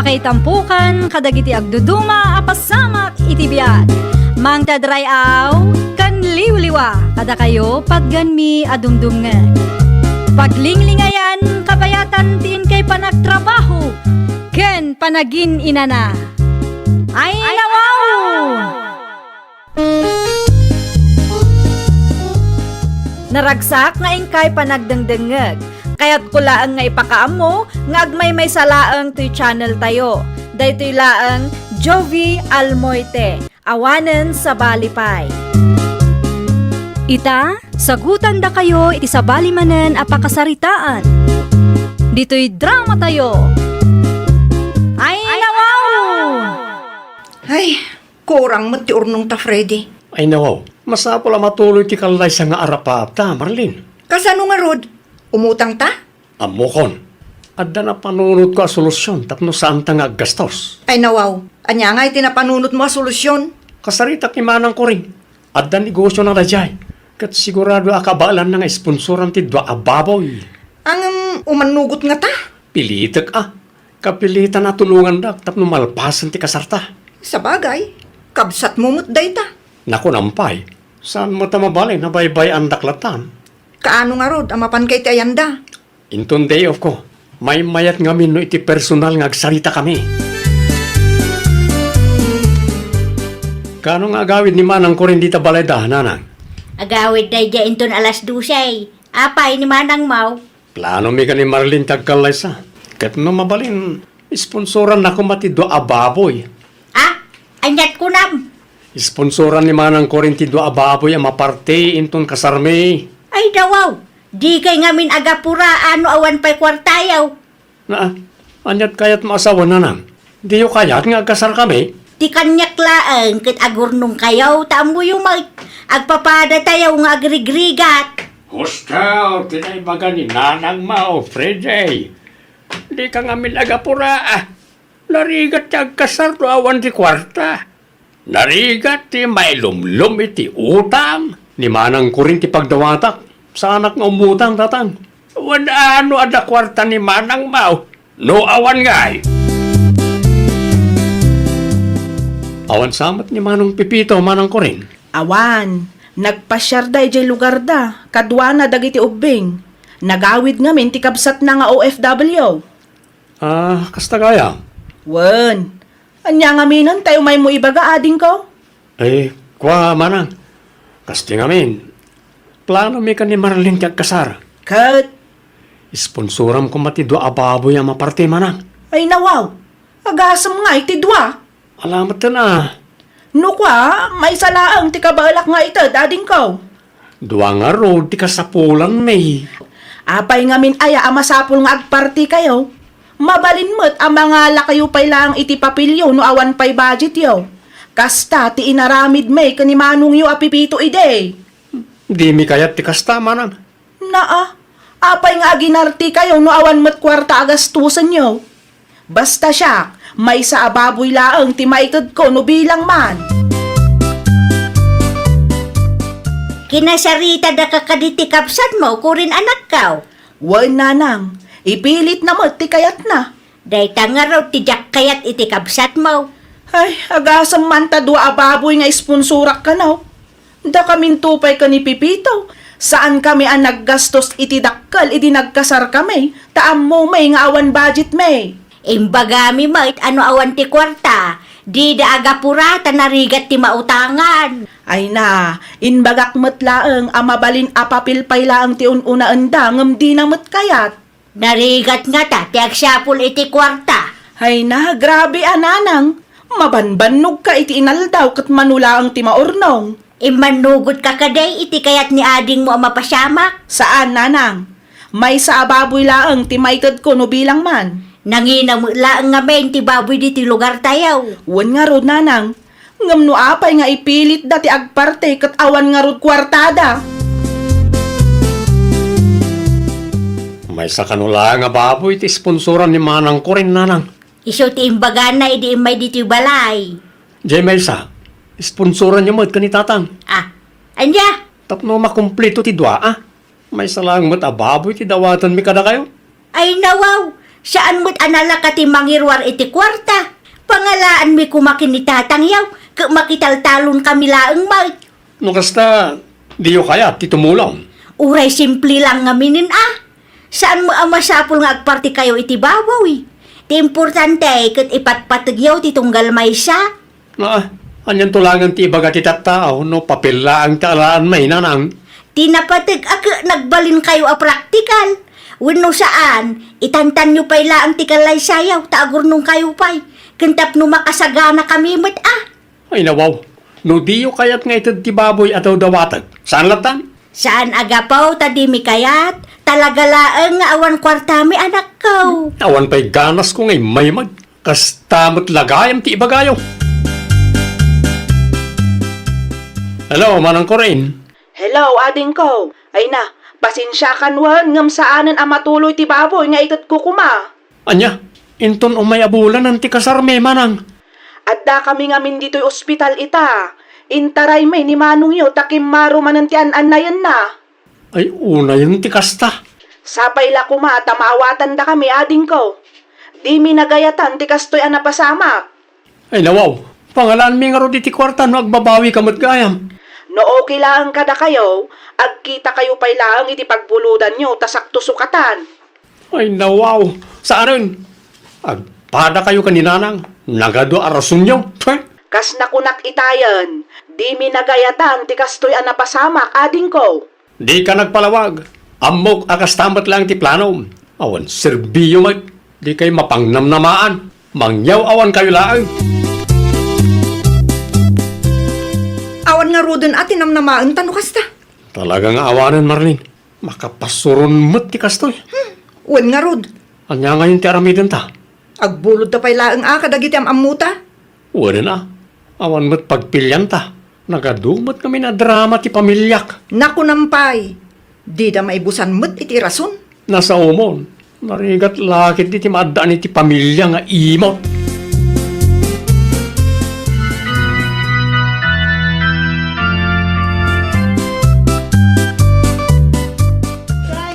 Pakaitampukan kadagiti agduduma apasamak iti biag. Mang tadrayaw kan liwliwa kada kayo pagganmi adumdumngeg. Paglinglingayan kabayatan tiin kay panagtrabaho ken panagin inana. Ay nawaw! Naragsak nga ingkay panagdengdengeg. Kaya't kulaang nga ipakaam mo, nga agmay may salaang to'y channel tayo. Daytoy laang Jovi Almoite, awanen sa balipay. Ita, sagutan da kayo iti sa balimanen apakasaritaan. Dito'y drama tayo. Ay nawaw! Ay, kurang mo ti urnong ta, Freddy. Ay nawaw, masapol ang matuloy ti kalay sa nga arapap ta, Marlene. Kasano nga, Rod? Umutang ta? Amokon, adda na panunod ko a solusyon tapno saan ta nga gastos. Ay nawaw, anya nga itinapanunot mo a solusyon. Kasarita kimanang ko rin, adda negosyo na rajay. Kat sigurado akabalan na nga sponsoran ti dwa ababoy. Ang umanugot nga ta? Pilitek kapilitan na tulungan dak tapno malpasan ti kasarta. Sa bagay, kabsat mo mutday ta. Naku nampay, saan mo ta mabalay na baybay ang daklatan? Kaano nga, Rod, amapan kay ti ayanda? Inton day off ko, may mayat nga no iti personal nga agsarita kami. Kano nga agawid ni manang ko rin dita balay da, nanang? Agawid day dya inton alas 12. Apay ni manang mau. Plano mi ka ni Marlene tagkalay sa. Kat no mabalin, sponsoran na ko matido ababoy. Ah, anyat ko nam. Sponsoran ni manang ko rin tido ababoy ang maparte inton kasarme. Ay dawaw, di kay ngamin agapura ano awan pa'y kwartayaw. Na, anyat kayat maasawa nanang. Di yo kayat nga agkasar kami. Di kanyak laang kit agurnong kayaw, tamo yung agpapada tayaw nga agrigrigat. Hustaw, tinaybaga ni nanang mao, Freddy. Di ka ngamin agapura Narigat ti agkasar do awan ti kwarta. Narigat ti mailumlum iti utang. Ni manang ko rin ti pagdawatak. Sa anak nga umutang tatang. Wala ano ada kwarta ni manang mao. No awan ngay. Awan samat ni manong Pipito manang ko rin. Awan, nagpasyar da ijay lugar da, kadwa na dagiti ubing. Nagawid ngamin ti kabsat na nga OFW. Kasta kaya? Wen, anya ngaminan tayo may mo ibaga ading ko? Kwa manang. Kasti ngamin. Plano mi ka ni Marlene kag kasar. Kat, Sponsoram ko matido ababoy ang maparte manang. ay nawaw, agasam nga iti dwa. Alamat na. No kwa, may salaang ti kabalak nga ito, ading ko. Dua nga road ti kasapulan may. Apay ngamin aya amasapul nga agparti kayo. Mabalin mo't ang mga lakayo pay lang iti papilyo no awan pay budget yo. Kasta ti inaramid may kanimanong yo apipito ide. Di mi kayat ti kasta manang. Naa, apay nga ginarti kayo no awan mo't kwarta agastusan yo. Basta siya, may sa ababoy laang ti maitod ko no bilang man. Kinasarita da kakaditi kapsat mo, kurin anak kaw. Wan nanang, ipilit na mo't ti kayat na. Day tanga raw tijak kayat iti kapsat mo. Ay, agasam man ta dua ababoy nga isponsorak ka no. Da kaming tupay ka ni Pipito. Saan kami ang naggastos iti dakkel, iti nagkasar kami. Taam mo may nga awan budget may. Imbagami mo it ano awan ti kwarta. Di da agapura tanarigat ti mautangan. Ay na, inbagak mo't laeng amabalin apapilpay laang ti ununa enda ngem di na mo't kayat. Narigat nga ta, ti agsapul iti kwarta. Ay na, grabe ananang. Mabanbanog ka iti inaldaw kat manula ang ti maurnong. Imanugot ka kaday iti kayat ni ading mo ang mapasyamak. Saan nanang? May sa ababoy laeng ti maitod ko no bilang man. Nanginam laang nga men ti baboy di ti lugar tayaw. Wan nga rod nanang. Ngam no apay nga ipilit dati agparte kat awan nga rod kwartada. May sa kanula nga baboy ti sponsoran ni manang ko rin nanang. Iso ti imbagan na idi imay di ti balay. Jay Melsa, sponsoran niyo mo at kanitatang. Anya? Tapno makumpleto ti dwa May salang mat ababoy ti dawatan mi kada kayo. Ay nawaw, Saan mo't anala ka ti mangirwar iti kwarta? Pangalaan mi kumakinitatangyaw, makitaltalon kami laeng may. No kasta, di yo kaya ti tumulong. Uray simple lang nga minin Saan mo masapul nga agparti kayo iti babaw Ti importante kat ipatpatagyaw ti tunggal may siya. Anyan tulangan ti ibaga ti tattao, no papila ang talaan may nanang. Tinapatag nagbalin kayo praktikal. Wenno saan, itantan nyo pa'y laang ti kalay sayaw, taagur nung kayo pa'y. Kantap no makasagana kami mat Ay nawaw, no di yo kayat nga itad ti baboy ataw dawatag. Saan latan? Saan agapaw tadimi kayat? Talaga laang nga awan kwartami anak ko. Awan pa'y ganas ko ngay may mag. Kastamot lagayam ti ibagayo. Hello, Manang Corain. Hello, ading ko. Ay na, pasensya kanwan ngam saanan matuloy ti baboy nga ikat kukuma. Anya, inton umay abulan ng ti kasarme, Manang. Adda kami ngamin dito'y ospital ita. Intaray may ni Manong yo takim maro manantian anayan na. Ay, una yung ti kasta. Sapay la kuma, tamawatan da kami ading ko. Di mi nagayatan ti kastoy napasamak. Ay nawaw, pangalaan mi nga ro di ti kwarta no agbabawi kamot gayam. No okay lang kada kayo, agkita kayo pa'y lang iti pagbuludan nyo, tasakto sukatan. Ay nawaw, saan? Agpada kayo kaninanang, nagado arasun nyo. Kas nakunak itayan, di mi nagayatan ti kastoy napasamak ading ko. Di ka nagpalawag. Amok akastamat lang ti plano. Awan, serbiyo mag. Di kayo mapangnamnamaan. Mangyaw awan kayo lang. Awan nga rodon atin namnamaan tano kasta. Talagang awanan, Marlene. Makapasuron mo't ti kastoy. Wan nga rod. Anya ngayon ti aramidin ta. Agbulod ta pa'y laang kadagiti amuta. Wala na. Awan mo't pagpilyan ta. Nagadumot kami na drama ti pamilyak. Naku nampay. Di da maibusan mo't iti rason. Nasa umon. Narigat lakit di ti maadaan iti pamilya nga imot.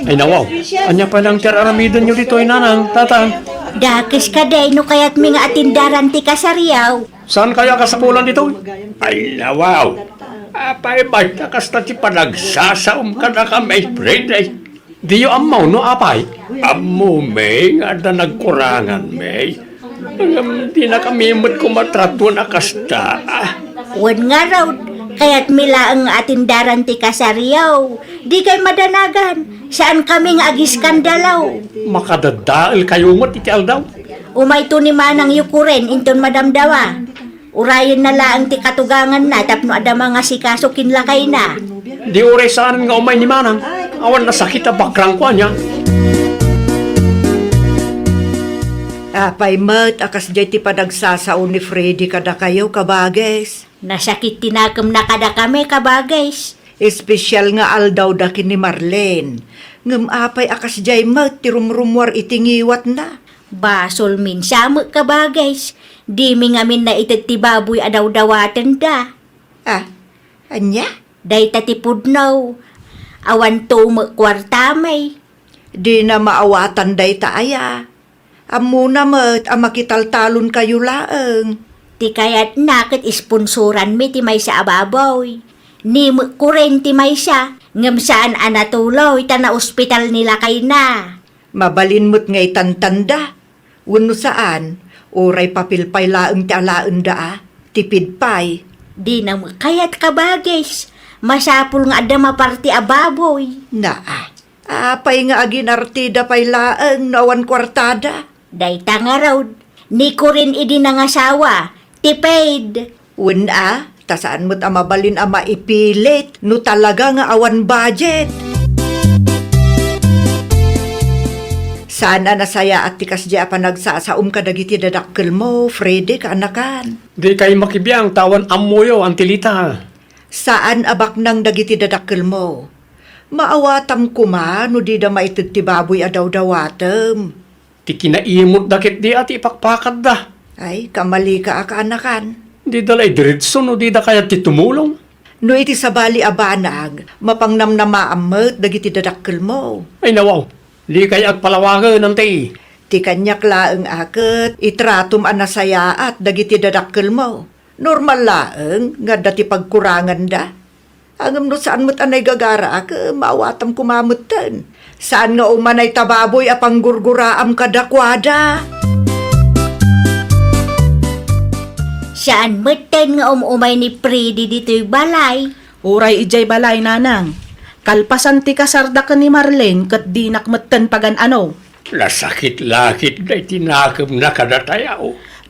Ay nawaw, anya pa lang tiraramidon nyo dito ay nanang, tatang. Dakis ka day no kayat mi nga atindaran ti kasariyaw. Saan kaya kasapulan dito? Ay nawaw, apay basta kasta ti panagsasaum ka na ka may friend ay. Di yo amaw no apay? Amo may nga da nagkurangan may. Di na kami mo't kumatrato na kasta. Wan nga raw, kaya't mila ang atindaran ti kasariyaw. Di kay madanagan, saan kami nga agiskandalaw. Makadadaal kayo mo't iti aldaw. Umay to ni manang yukuren inton madamdawa. Urayon na laang ti katugangan na tapno adama nga sikaso kinlakay na. Di oray saan nga umay ni manang. Awan na sakit na bakrang kwa niya. Apay mat, akas jay ti panagsasaon ni Freddy kada kayo kabages. Nasakit tinakam na kada kami kabagays. Espesyal nga aldaw dakin ni Marlene. Ngem apay akas jay mat, ti rumrumwar itingiwat na. Basol min sama kabagays. Di mi ngamin na itatibaboy adaw-dawatan da. Anya? Day tatipudnaw. Awan to kwartamay. Di na maawatan day taaya. Amo na mat, makitaltalon kayo laeng. Ti kayat nakit isponsoran mi ti may sa ababoy. Ni kuren ti may siya. Ngam saan anatuloy ta na ospital nila kay na. Mabalin mo't ngay tantanda. Wano saan, oray papilpay laeng ti alaen da tipid pay. Di na kayat kabagis. Masapul nga ada maparti ababoy. Apay nga aginartida pay laeng nawan kwartada. Day tanga raw. Ni ko rin idi nangasawa. Tipid. Tasaan mo't mabalin maipilit no talaga nga awan budget. Sana nasaya at tikas di pa nagsasaum ka dagiti dadakkel mo, Freddy, kaanakan. Di kayo makibiyang tawan amuyo ang tilita. Saan abak nang dagiti dadakkel mo? Maawatam kuma no di da maitid ti baboy adaw-dawatem. Ti kinaimot dakit di at ipakpakat da. Ay, kamali ka kaanakan. Di dalay diritso no di da kaya ti tumulong. No iti sabali abanag, mapangnam na maamot dagiti dadakkel mo. Ay nawaw, di kaya agpalawagan ng ti. Ti kanyak laeng aket, itratum anasaya at dagiti dadakkel mo. Normal laeng, nga dati pagkurangan da. Angam no saan mo't anay gagara ak, maawatam kumamutan. Saan nga umanay tababoy apang gurguraam kadakwada. Saan meten nga umay ni Freddy dito'y balay? Uray ijay balay nanang. Kalpasan ti kasarda ka ni Marlene kat di nakmeten pagan ano. Lasakit-lakit na tinakam na kadatayaw.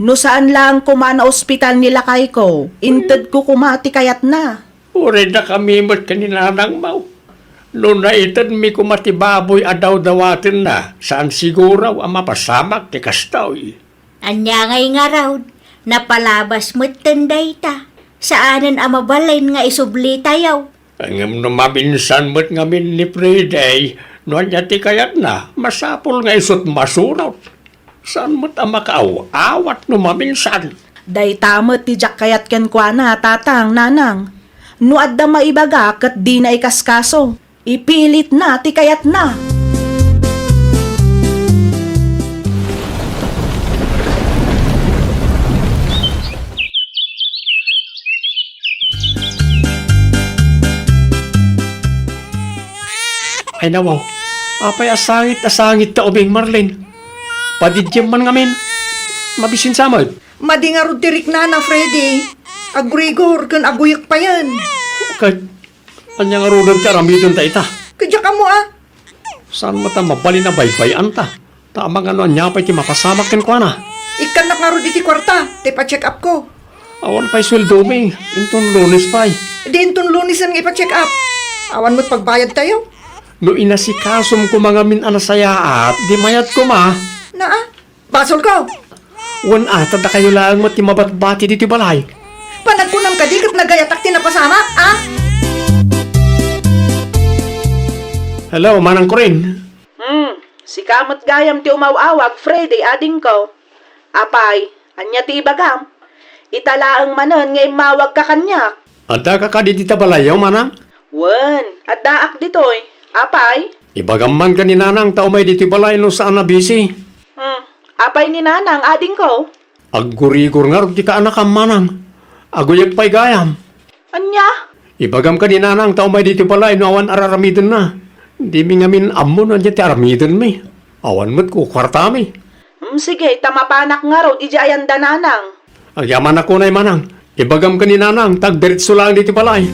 No saan lang kumana ospital nila kay ko, inted ko kumati kayat na. Uri na kami mo't kaninanang mau. Noon na itad mi kumatibaboy adaw-dawatin na, saan siguro ang mapasamak ti kastaw. Anya ngay nga raw, napalabas meten dayta. Saanan ang mabalin nga isubli tayaw? Ang maminsan mo't ngamin ni Friday, noon niya ti kayat na, masapol nga isot masurot. Saan mo't ang makaaw-awat no maminsan? Day tamot ti jak kayat ken kwa na tatang nanang. No adda maibaga kat di na ikaskaso. Ipilit na ti kayat na. Ay nawaw, apay asangit ta ubing Marlene. Padidyam man ngamin, mabisin samad. Madi nga tirik na Freddy. Agrigor, kan aguyak pa yan. Kahit, anya nga rudan ti aramidon ta ita. Kadya ka mo ah. Saan mo ta mabali na baybayan ta? Tama nga no, anya pa'y ti mapasamak ken kwa na. Ikanak nga ro diti kwarta, te pa-check up ko. Awan pa'y sweldo mi, inton lunes pa'y. Dintun lunis ang ipa-check up. Awan mo't pagbayad tayo. No inasikasom ko mga min anasayaat, di mayat ko ma. Na ah, basol ko. Wan ata da kayo lang mo ti mabatbati diti balay. Panagkunam ka di kat nagayatak tinapasama, ah? Hello, manang ko rin. Si kamot gayam ti umawawag, Freddy, ading ko. Apay, anya ti ibagam. Italaang manon ngay mawag ka kanyak. Ada ka ka diti balayaw, manang? Wen, at daak ditoy. Apay? Ibagam man ka ni nanang tao may diti balay no saan na busy. Apay ni nanang, ading ko. Aggurigor nga rin ti ka anak ang manang. Aguyag pa'y gayam. Anya? Ibagam ka ni nanang tao may diti balay no awan araramidon na. Di mi ngamin ammo na dyan ti aramidon mi. Awan mo't ko kwarta mi. Sige, tamapanak nga raw, iji ayanda nanang. Agyaman ako na manang. Ibagam ka ni nanang tagdiritso lang diti balay.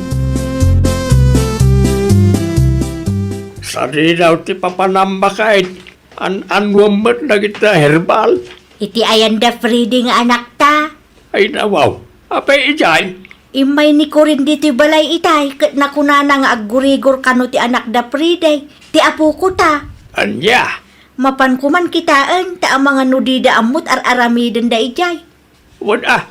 Sari daw ti papanamba kahit anwamot na kita herbal. Iti ayanda Freddy nga anak ta. Ay nawaw, apay ijay. Imay ni ko rin dito'y balay itay, kat nakunana nga aggurigor kano ti anak da Friday, ti apo ko ta. Anya, Mapan kuman kitaan, ta ang mga nudida amot ar-aramiden da ijay. wala.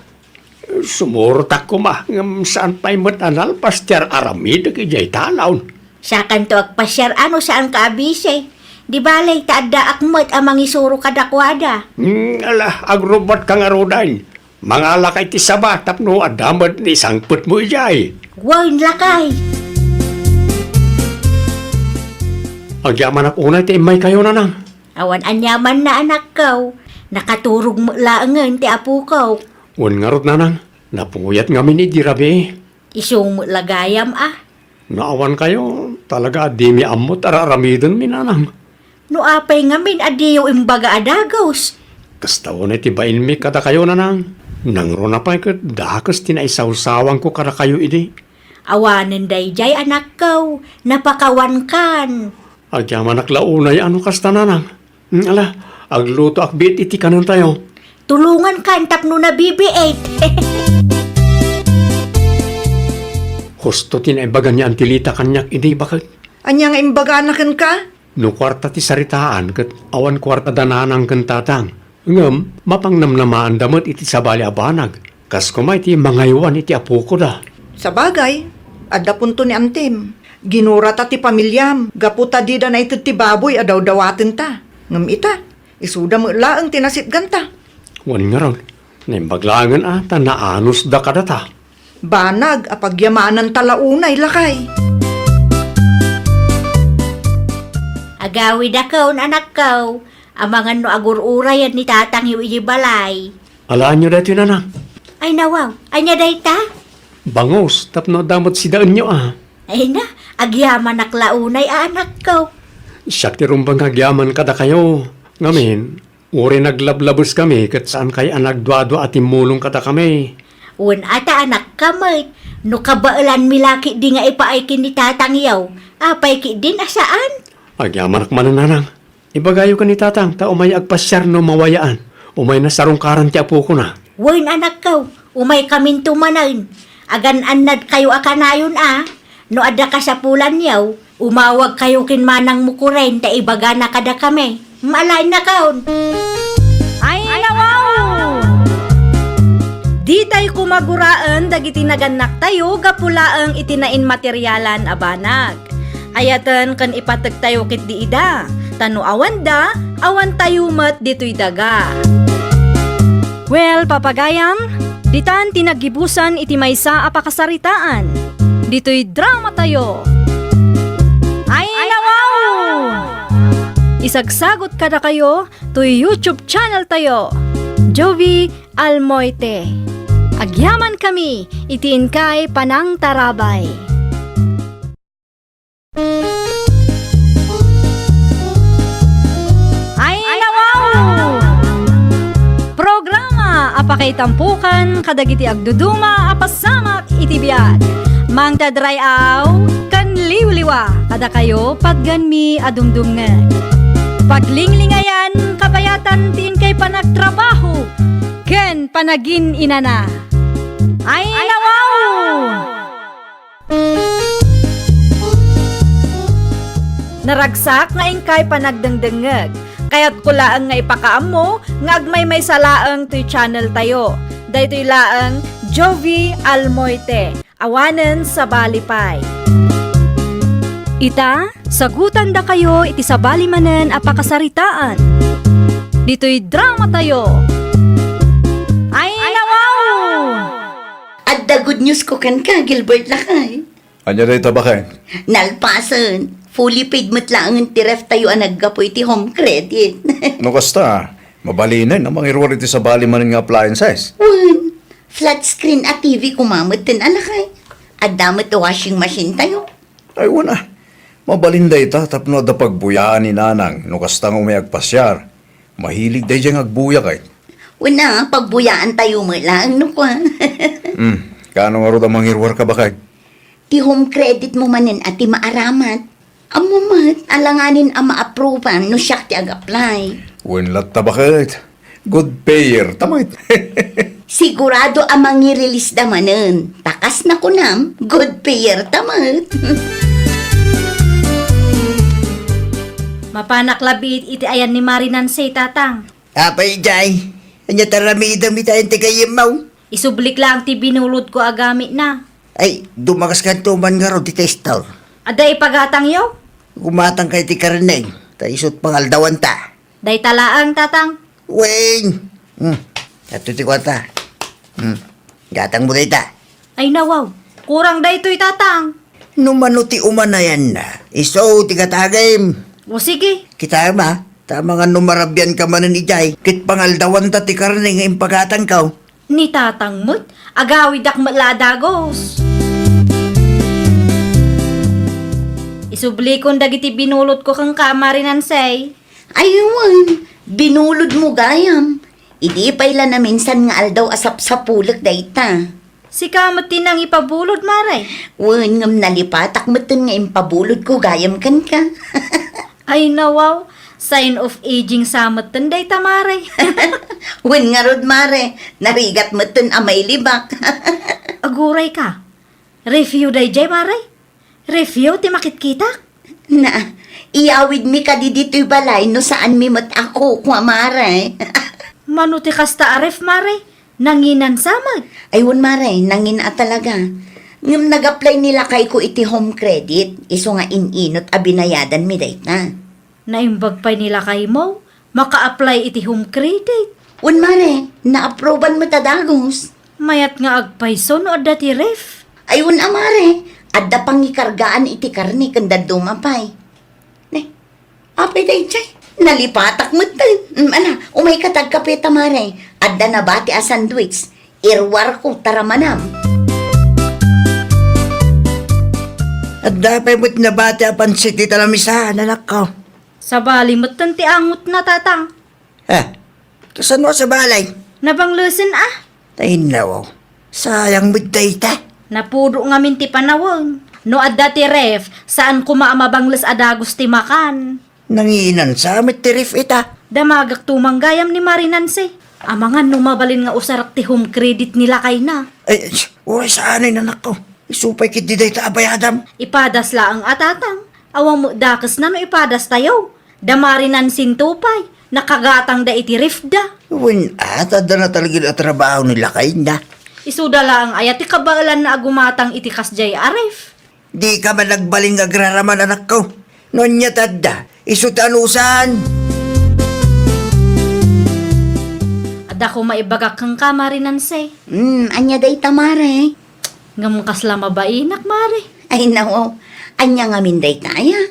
Sumurtak ko ma, ngam saan pa'y matanal pastyar aramid ijay talawn. Sa kanto agpasyar ano saan ka abise. Di balay taadda akmat amang isuro kadakwada. Ala, agrobot kang arudan. Mga lakay ti sabat, tapno adamad ni sangput mo ijay. Wain lakay. Agyaman ako unay ti imay kayo na nang. Awan anyaman na anak kaw. Nakaturog mo laangan ti apo kaw. Wan nga rod na nang, napuyat nga min idirabi. Isong mo lagayam ah. Naawan kayo, talaga di mi amot araramidon mi nanang. No apay ngamin adiyo imbaga adagos. Kastaw na tibain mi kada kayo nanang. Nangro na pa kat dakas tinaisaw-sawang ko kada kayo idi. Awanan dayjay anak kaw. Napakawan kan. Agyaman aklaunay ano kasta nanang. Ala, agluto akbit iti kanon tayo. Tulungan kan tapno na BB-8. Husto tinaibagan niya ang tilita kanyak idi bakit? Anya nga imbaganakan ka? No kwarta ti saritaan kat awan kwarta dananang kantatang. Ngam, mapangnamnamaan damot iti sabali abanag. Kas kumay ti mangaywan iti apo ko da. Sa bagay, adda punto ni Antem. Ginura ta ti pamilyam, gaputa di da na ito ti baboy adaw-dawatin ta. Ngam ita, isuda mo laang tinasit ganta. Wan nga ron, naimbaglangan ata na anus da kadata. Banag apagyamanan talaunay lakay. Agawid akaw anak kaw. Amangan no agur-urayan ni tatang yu balay. Alaan nyo dito nanang. Ay nawaw, anya dayta? Bangos, tapno damot si daan nyo ah. Ay na, agyaman naklaunay anak ko. Siyak ti rumbang kagyaman kada kayo. Ngamin, uri naglablabos kami kat saan kay anagdwado at imulong kada kami. Un ata anak kamay, no kabailan milaki di nga ipaaikin ni tatang yaw. Apay ki din asaan? Agyaman ak mananang. Ibagayo ka ni tatang, ta umay agpasyar no mawayaan. Umay na sarungkaran ti apo ko na. Wen anak ko, umay kamin tumanan. Agan-anad kayo akanayon No ada ka sa pulan yaw, umawag kayo kinmanang mukuren ta ibaga na kada kami. Malay na kaon. Ay, nawaw! Di tayo kumaguraan dagiti naganak tayo gapulaang itinain materyalan abanag. Ayatan kan ipatag tayo kit di ida. Tano awan da, awan tayo mat dito'y daga. Well, papagayam, ditan tinagibusan iti maysa apakasaritaan. Dito'y drama tayo. Ay, nawaw! Isagsagot kada kayo to YouTube channel tayo. Jovi Almoite. Agyaman kami, itiin kay Panang Tarabay. Ay, nawaw! Programa apakay tampukan kadagiti agduduma apasamak itibiyag. Mang tadray aw kan liwliwa kada kayo pagganmi adumdumngan. Paglinglingayan kabayatan tiin kay panagtrabaho ken panagin inana. Ay, nawaw! Naragsak nga ingkay panagdengdengeg. Kaya't kulaang nga ipakaam mo, nga agmay may salaang to'y channel tayo. Daytoy laang Jovi Almoite, awanen sa Balipay. Ita, sagutan da kayo iti sa balimanen apakasaritaan. Dito'y drama tayo. Ay, nawaw! At the good news ko kan ka, Gilbert lakay. Anya day tabakay? Nalpasan, fully paid matlaang ang tiref tayo ang naggapoy ti home credit. No kasta, mabalinin ang mga irwari ti sa bali man nga appliances. Un, flat screen at TV kumamot din alakay. At damot washing machine tayo. Ay wala, mabalinday ta tapno da pagbuyaan ni nanang no kasta nga may agpasyar. Mahilig day diyang agbuya kay. Una, pagbuyaan tayo mo lang, no kwa. Kano nga ro da mga irwar ka bakay? Ti home credit mo manin at ti maaramat. Amo mat, alanganin ang ma-approvean no siya ti ag-apply. Winlat tabakay. Good payer, tamay. Sigurado amang i-release damanen. Takas na kunam, good payer tamat. Mapanak labit iti ayan ni Marinan say tatang. Apay, Jay. Anya taramidang mitayin ti kayimaw. Isublik lang ti binulod ko agamit na. Ay, dumakas ka tuman nga ro ti testor. Ada ipagatang yaw? Gumatang kay ti karneng. Taisot pangaldawan ta. Day talaang tatang. Weng! Ato ti kwata. Gatang mo day ta. Ay nawaw, kurang day to'y tatang. Numano ti umanayan na. Iso ti katagim. O sige, Kita ma, tama nga numarabyan ka man ni Jay. Kit pangaldawan ta ti karneng nga impagatang ka. ni tatang mo't agawid ak maladagos. Isublikon dagiti binulot ko kang kamarinan say. Ayun, binulod mo gayam. Idi payla na minsan nga aldaw asap sa pulak dayta. Si kamot tinang ipabulod maray. Wen ngam nalipatak meten nga impabulod ko gayam kan ka. Ay nawaw, sign of aging samot tenday tamaray. Wen nga rod mare, narigat meten amay libak. Aguray ka. Review day jay maray. Review ti makit-kita. Na, iyawid mi ka di dito'y balay no saan mi mat ako kwa mare. Manuti kasta aref maray. Nanginan samad. Ayun mare, nangin a talaga. Ngam nag-apply nila kay ko iti home credit, iso nga ininot a binayadan mi dayta. Naimbag pa'y nila kay mo. Maka-apply iti home credit. Un mare, na-approvean mo tadagos. Mayat nga agpayson o dati ref. Ayun amare, adda pang ikargaan iti karni kanda dumapay. Ne, apay day chay. Nalipatak mo tayo. Umay katag kape tamare. Adda na bati a sandwich. Irwar ko taramanam. At dapat mo't nabati ang pansit di talamisahan, anak ko. Sa bali mo't tanti angot na tatang. Kasan mo sa balay? Nabanglusin ah. Ay nawaw, sayang mo't dayta. Napuro nga minti panawang. No adda ti ref, saan kumaamabangles adagos ti makan. Nanginan sa amit tirif ita. Damagak tumanggayam ni Marinanse. Amangan numabalin nga usarak ti home credit nila kay na. Ay, uy, saan ay nanak ko? Isupay kit di dayta abayadam. Ipadas laang atatang. Awang mo dakas na no ipadas tayo. Damarinan sintupay. Nakagatang da iti ref da. Uwin ada na talaga na trabaho nila kay na. Isuda laang ayat ti kabaalan na agumatang iti kasjay aref. Di ka man nagbaling agraraman, anak ko. Noon niya tadda, isutanusan. Ada ko maibagak kang ka Marinanse. Anya day tamare. Ngam kasla mabainak mare. Ay nawaw. Anya nga min day taya.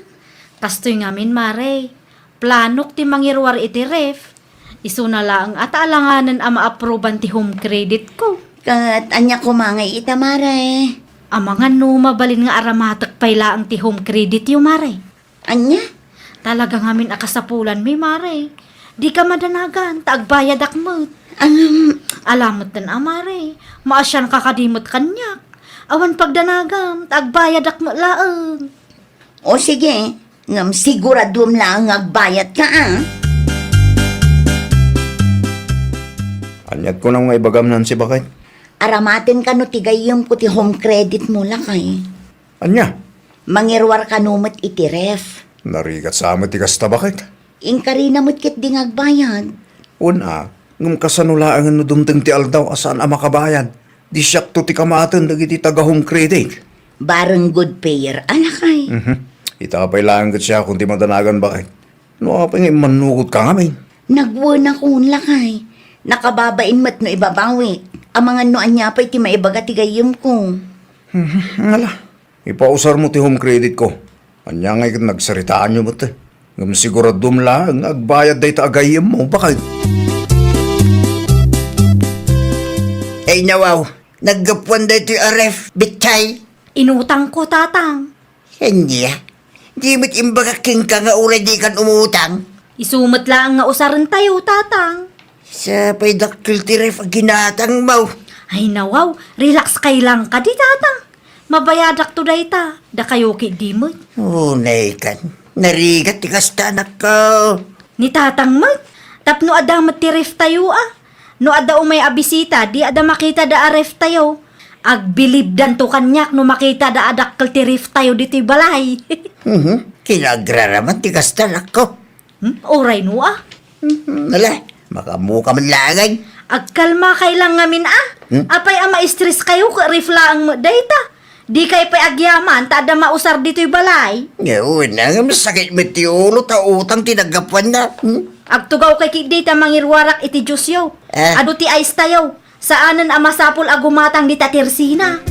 Kastoy ngamin mare. Planok ti mangirwar iti ref. Isuna laang at alanganan ang ma-approvean ti home credit ko. Kat anya kumangay itamare. Amangan no mabalin nga aramatak pay laang ti home credit yu mare. Anya? Talaga ngamin akasapulan mi mare. Di ka madanagan, taagbayad akmot. Alamot din amare, maasyan kakadimot kanyak. Awan pagdanagam, taagbayad akmot laang. O sige, ngam siguradum lang agbayad ka Anyat ko nang maibagam nan si bakit. Aramatin ka no tigayom ko ti home credit mo lakay. Anya, Mangirwar ka numot iti ref. narigat sa amat ti kasta bakit. Ingkari namot kit ding agbayad. Una, ngum kasanulaan no dumteng ti aldaw asaan ang makabayan. Di siyak to ti kamatan dagiti taga home credit. Barang good payer, alakay. Itapay lang kat siya kung ti madanagan bakit. No, apay nga manukot ka ngamin. Nagwan ako lakay. Nakababain mat no ibabawi. Ang mga noan niya pa'y ti maibaga tigayom ko. Ngala, ipausar mo ti home credit ko. Anya nga nagsaritaan nyo mo te. Ngam siguradum lang, agbayad day taagayim mo, bakit? Ay nawaw, naggapuan da ito yung aref, bitchay. Inutang ko tatang. Hindi di mo't imbaga king ka nga ura di kan umutang. Isumot laang nga usaran tayo tatang. Sa pa'y dakil ti ref ginatang mau. Ay nawaw, relax kay lang ka di tatang. Mabayadak to dayta, da kayo ki di mo. Unay kan, narigat ti kasta anak ko. Ni tatang mag, tapno ada matirif tayo ah. No ada umay abisita, di ada makita da aref tayo. Agbilib dan to kanyak no makita da adakkel tirif tayo dito'y balay. Kinagraraman ti kasta anak ko. Oray no ah. Nala, makamuka man lagay. Agkalma kay lang ngamin ah. Apay ama stress kayo rifla ang data. Di kay pay agyaman ta ada mausar dito'y balay. Ngayon na nga masakit mo ti ulo ta utang tinagapuan na. Agtugaw kay kidita mangirwarak iti Diyos yaw. Ado ti ayos tayo. Saanan ang masapul agumatang di tatirsina.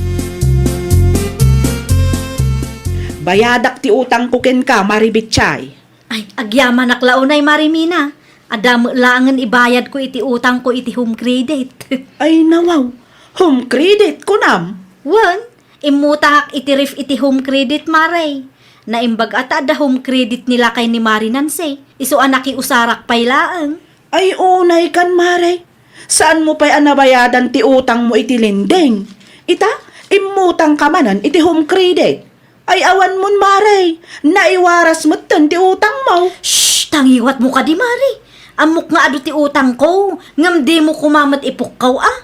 Bayadak ti utang ko ken ka, maribitchay. Ay, agyaman naklaunay Marimina. Adam langan ibayad ko iti utang ko iti home credit. Ay nawaw, home credit ko nam. Wan, imutang iti ref iti home credit maray. Naimbag ata da home credit nila kay ni Marinanse. Isu anak usarak paylaan. Ay unay kan maray. Saan mo pa'y anabayadan ti utang mo iti linding? Ita, imutang ka manan iti home credit. Ay awan mon maray, naiwaras mo ti utang mo. Shh, tangiwat mo ka di Mari. Amok nga ado ti utang ko. Ngam di mo kumamat ipukkaw ah.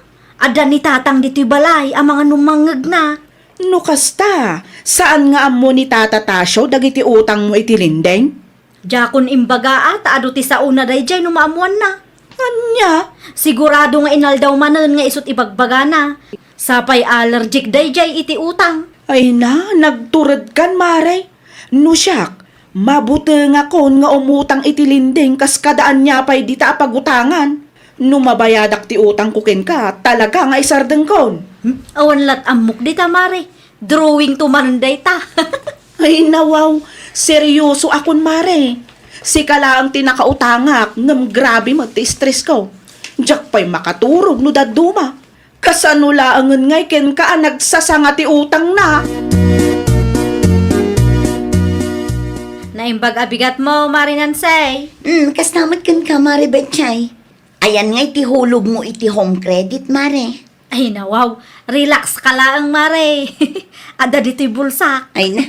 Ada ni tatang dito'y balay, ang mga numangag na. No kasta, saan nga amo ni Tata Tasyo dagiti utang mo iti linding? Jakon imbaga ata ado ti sauna dayjay numaamuan na. Anya? Sigurado nga inaldaw manen nga isut ibagbaga na. Sapay allergic dayjay iti utang. Ay na, nagturad kan maray. No siyak, mabuti nga kon nga umutang iti linding kas kadaan niya pa'y di ta pagutangan. No mabayadak ti utang ko ken ka, talaga nga isardeng kon. Awan lat amok di ta Mari. Drawing to manday ta. Ay nawaw, seryoso akon mare. Si kala ang tinakautangak, ngam grabe magti-stress ko. Diyak pa'y makaturog no daduma. Kasanula angon ngay ken ka nagsasangati utang na. Naimbag abigat mo, Marinansay. Kastamat kan ka, Mare Betchay. Ayan nga iti hulog mo iti home credit, Mare. Ay nawaw, relax ka lang, Mare. Ada dito'y bulsak. Ay na,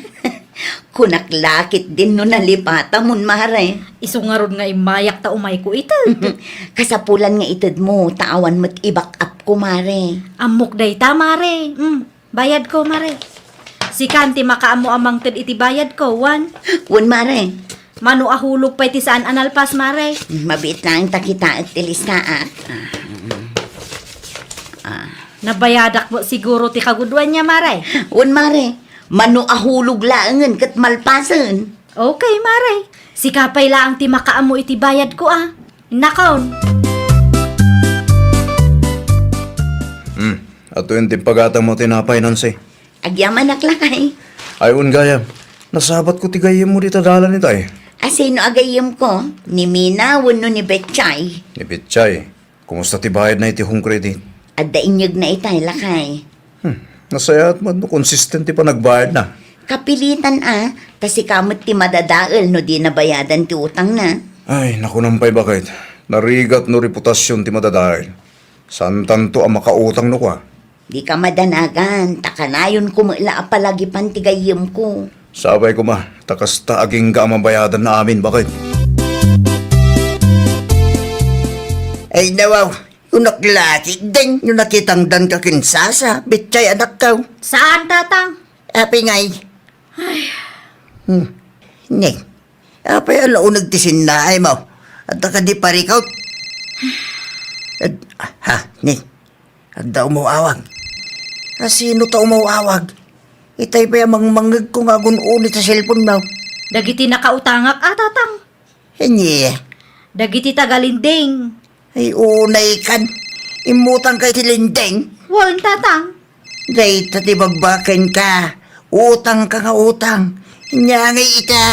kunaklakit din no nalipata mun, Mare. Isungarod nga imayak ta umay ko ito. Kasapulan nga itad mo, taawan mo't i-back up ko, Mare. Amok day ta, Mare. Bayad ko, Mare. Si Kanti makaamo amang ted iti bayad ko, Wan. Wan, Mare. Manu ahulog pa iti saan analpas, Mare. Mabit lang takita at tilis na at. Nabayadak mo siguro ti kagudwan niya, Mare. Wan, Mare. Mano ahulog laangan kat malpasan. Okay, Mare. Si Kapay lang ti makaamo iti bayad ko, Nakaon. Ato yung timpagatang mo tinapay, Nancy. Agyaman naklakay. Ayun, gaya. Nasabat ko tigayim mo dito dalan nito eh. Asino agayim ko? Ni Mina, wano ni Betchay. Ni Pitchay, kumusta ti bayad na iti home credit? Adda inyag na itay lakay. Nasaya at man, consistent ti pa nagbayad na. Kapilitan kasi kamot ti madadaal no di nabayadan ti utang na. Ay, naku nampay bakit. Narigat no reputasyon ti madadahil. Saan tanto ang makautang no kwa? Di ka madanagan, takanayon kumala apalagi pantigayim ko. Sabay ko ma, takas taaging ka ang mabayadan na amin, bakit? Ay nawaw, yung naklatik din, yung nakitang dan ka kinsasa, Betchay anak ka. Saan, Tatang? Api ngay. Ning, apay alaw nagtisin na ay mo. At ka di parikaw. Ning, at daw mo awag. Sino ta umawawag? Itay pa yung mangmangag kung agun-unit sa cellphone mo. Dagiti nakautangak, Tatang. Hindi. Dagiti tagalinding. Ay unay kan. Imutang kay tilindeng. Wan, Tatang. Day tati bagbakan ka. Utang ka nga utang. Inyangay ita.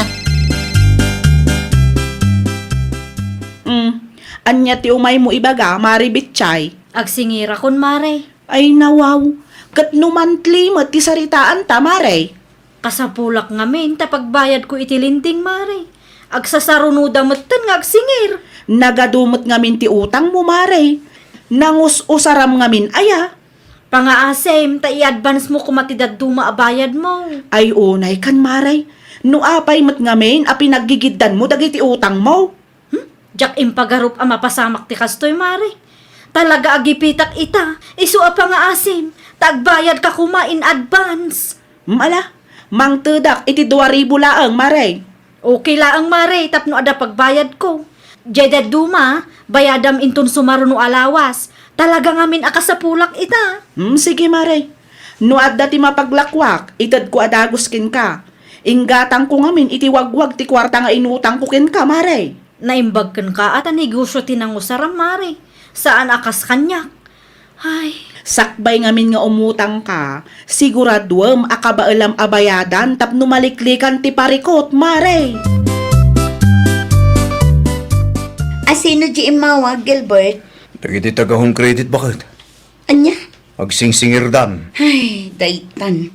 Anya ti umay mo ibaga, Mare Betchay. Agsingira kon, Mare. Ay nawaw. Kat no monthly mo ti saritaan ta, Mare. Kasapulak ngamin, tapagbayad ko itilinding, Mare. Agsasarunuda matan nga agsingir. Nagadumot ngamin ti utang mo, Mare. Nangus-usaram ngamin, aya. Pangaasem, ta i-advance mo kumatidad duma abayad mo. Ay unay kan, Mare. No apay mat ngamin, a pinaggigiddan mo dagiti utang mo. Jak impagarup ang mapasamak ti kastoy, Mare. Talaga agipitak ita, isu a pangaasim, tagbayad ka kuma in advance. Mala, mang tedak iti 2,000 laang, Mare. Okay laang, Mare, tapno ada pagbayad ko. Jedad duma, bayadam intun sumaruno alawas. Talaga ngamin akasapulak ita. Sige, Mare. No adda ti mapaglakwak, itad ko adagos kin ka. Inggatang ko ngamin iti wagwag ti kwarta nga inutang ko kin ka, Mare. Naimbag ka at negosyo tinangusaram, Mare. Saan akas kanyak? Ay, Sakbay ngamin nga umutang ka, siguraduam akabaalam abayadan tapno maliklikan ti parikot, Mare. Asino di imawag, Gilbert? Dagiti taga home credit, bakit? Anya? Agsingsingir dan. Ay, daytan.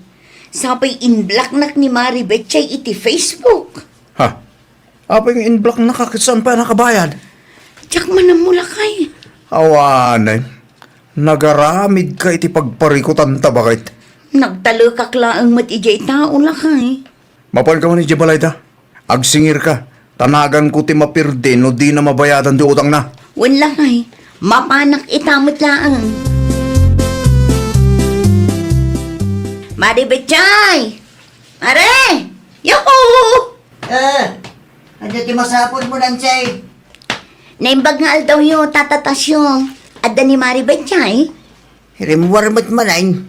Sapay in-block nak ni Mare Betchay iti Facebook. Ha? Apa yung in-block na kakitsaan pa nakabayad? Tiyak man ang mulakay. Awanan. Nagaramid ka iti pagparikutan ta, bakit? Nagtalo kaklaang mat ijay tao lakay. Mapan ka man ni Jabalayta. Agsingir ka. Tanagan ko ti mapirde no di na mabayadan di utang na. Wan lakay. Mapanak itamot laang. Mare Betchay! Mare! Yoko! Ano ti masapon mo lang, Chay? Naimbag nga aldaw yung tatatasyo. Adda ni Mare Betchay? Rimwarmat malain.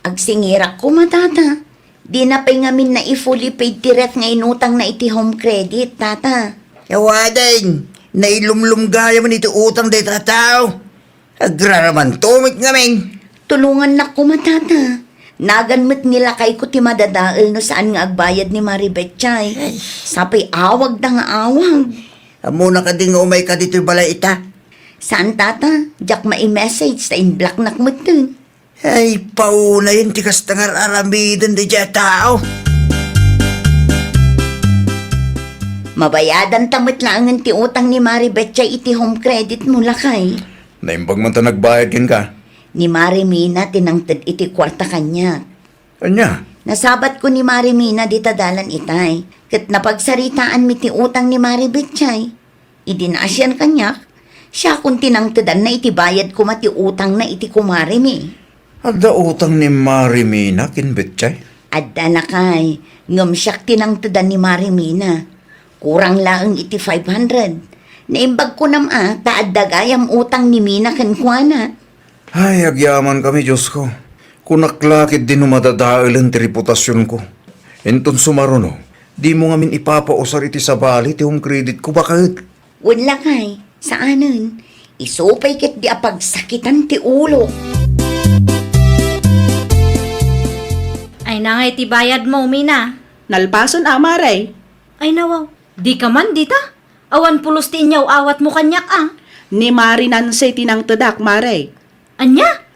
Agsingira ko matata. Di na pa'y ngamin na i-fully paid ti ref nga inutang na iti home credit, tata. Yawadan, nailumlum gaya man ito utang day tataw. Agraraman tumit ngamin. Tulungan na ko matata. Naganmit nila kay ko ti madadaal no saan nga agbayad ni Maribetchay. Sapay awag na nga awag. Amo na ka din nga umay ka dito'y balay ita. Saan tata? Diyak ma-message sa in-block nakmat dun. Ay, pauna yun tikas tangar aramidon di dya tao. Mabayadan tamit lang ang ti utang ni Maribetchay iti home credit mo lakay. Naimbag man ta nagbayad kin ka. Ni Marimina tinangtad iti kwarta kanya. Anya? Nasabat ko ni Marimina di tadalan itay. Kat napagsaritaan mi ti utang ni Maribetchay. Idinasyan kanyak. Siya kung tinangtadan na iti bayad ko mati utang na iti kumarimi. Adda utang ni Marimina kin Betchay? Adda na kay. Ngam siyak tinangtadan ni Marimina. Kurang lang iti 500. Naimbag ko taadda gayam utang ni Mina kankwana. Ay, agyaman kami, Diyos ko. Kunaklakit din madadaalan ti reputasyon ko. Enton sumaruno, di mo ngamin ipapausar iti sa bali ti home credit ko, bakit? Wala kay. Saanan? Isupay ket di apagsakitan ti ulo. Ay nangay ti bayad mo, Mina. Nalpason amaray. Ay nawaw, di ka man dita. Awan pulos ti inyaw awat mo kanyak Ni Marinansay tinang tadak, maray. Anya?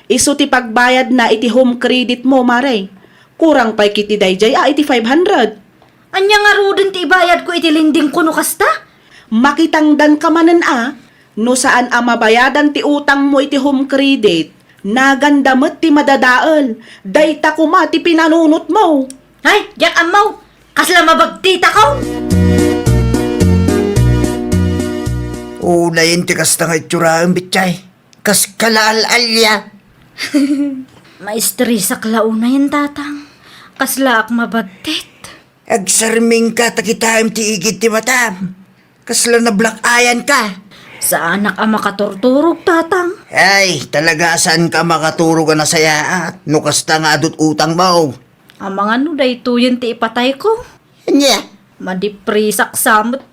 Isu ti pagbayad na iti home credit mo, maray. Kurang pa'y kiti dayjay, iti 500. Anya nga rudin ti ibayad ko iti linding kuno kasta? Makitangdan ka manan no saan mabayadan ti utang mo iti home credit, nagandamet ti madadaal, dayta kuma ti pinanunot mo. Ay, jak amaw, kasla mabagtita ko. Una yun tikas tanga itsuraan Betchay. Kas kalaalalya. Maestri sa klauna yan, tatang. Kasla ak mabagtit. Agsarming ka takitaim ti igit ti matam. Kasla na black ayan ka. Sa anak ang makaturturog, tatang. Ay, talaga saan ka makaturo ka na saya at nukasta nga adot utang mo. Ang mga nuday tuyen ti ipatay ko. Anya, Madiprisak samot.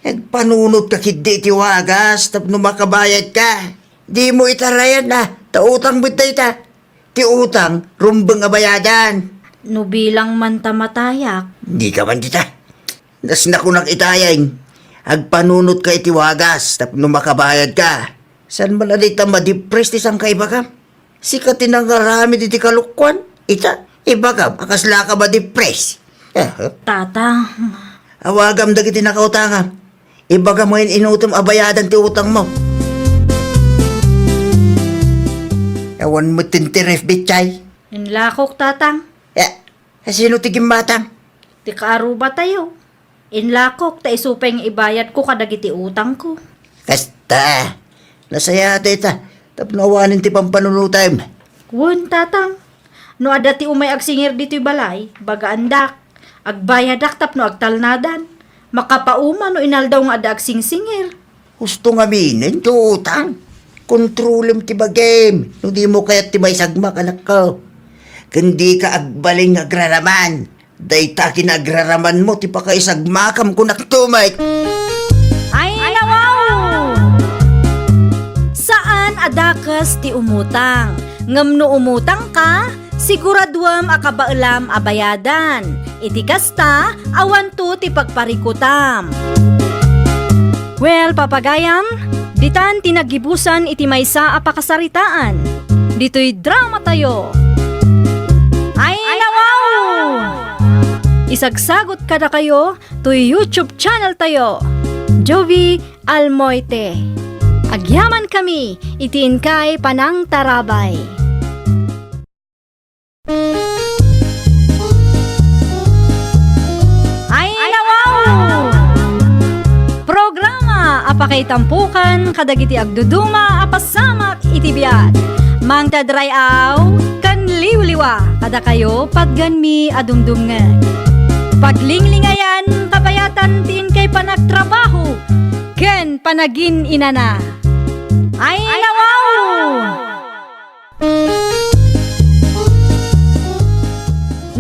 nagpanunod ka kidi ti wagas tapno makabayad ka. Di mo itarayan na, tautang bitay ta. Ti utang, rumbang abayadan. Nubilang man tamatayak. Di ka man dita. Das na kunak itayan. Agpanunod ka iti wagas tapno makabayad ka. San man alita madipres ti sang kaiba ka? Sika tinangarami di ti kalukwan. Ita, iba ka, akasla ka madipres. Tatang, Awagam dagiti nakautanga. Iba ka mo inutom abayadan ti utang mo. Awan mo tintiref Betchay. inlakok, tatang. Sino ti gimbatang? Ti kaaruba tayo. Inlakok, ta isupay nga ibayad ko kadagiti utang ko. Kasta, nasaya ta. Tapnawanin ti pampanunutay. Wen, tatang. No ada ti umay agsingir dito'y balay, bagaandak. Agbayadak tapno agtalnadan. Makapauma no inaldaw nga ada agsingsingir. Gusto nga minin ti utang. Kontrolem ti bagem. No di mo kaya ti may sagmak anak ko. Kundi ka agbaling agraraman. Dayta kinagraraman mo ti pakaisagmakam ko naktumay. Ay, nawaw! Saan adakas ti umutang? Ngam no umutang ka, siguraduam akabaalam abayadan. Iti kasta, awan to ti pagparikutam. Well, papagayam, ditan tinagibusan iti maysa a pakasaritaan. Dito'y drama tayo. Ay, nawaw! Isagsagot kada kayo to YouTube channel tayo. Jovi Almoite. Agyaman kami, itiin kay Panang Tarabay. Ay, nawaw! Programa apakay tampukan kadagiti agduduma apasamak iti biag. Mang tadrayaw kan liwliwa kada kayo padganmi adumdumngeg. Paglinglingayan kapayatan tin kay panagtrabaho ken panagin inana. Ay, nawaw!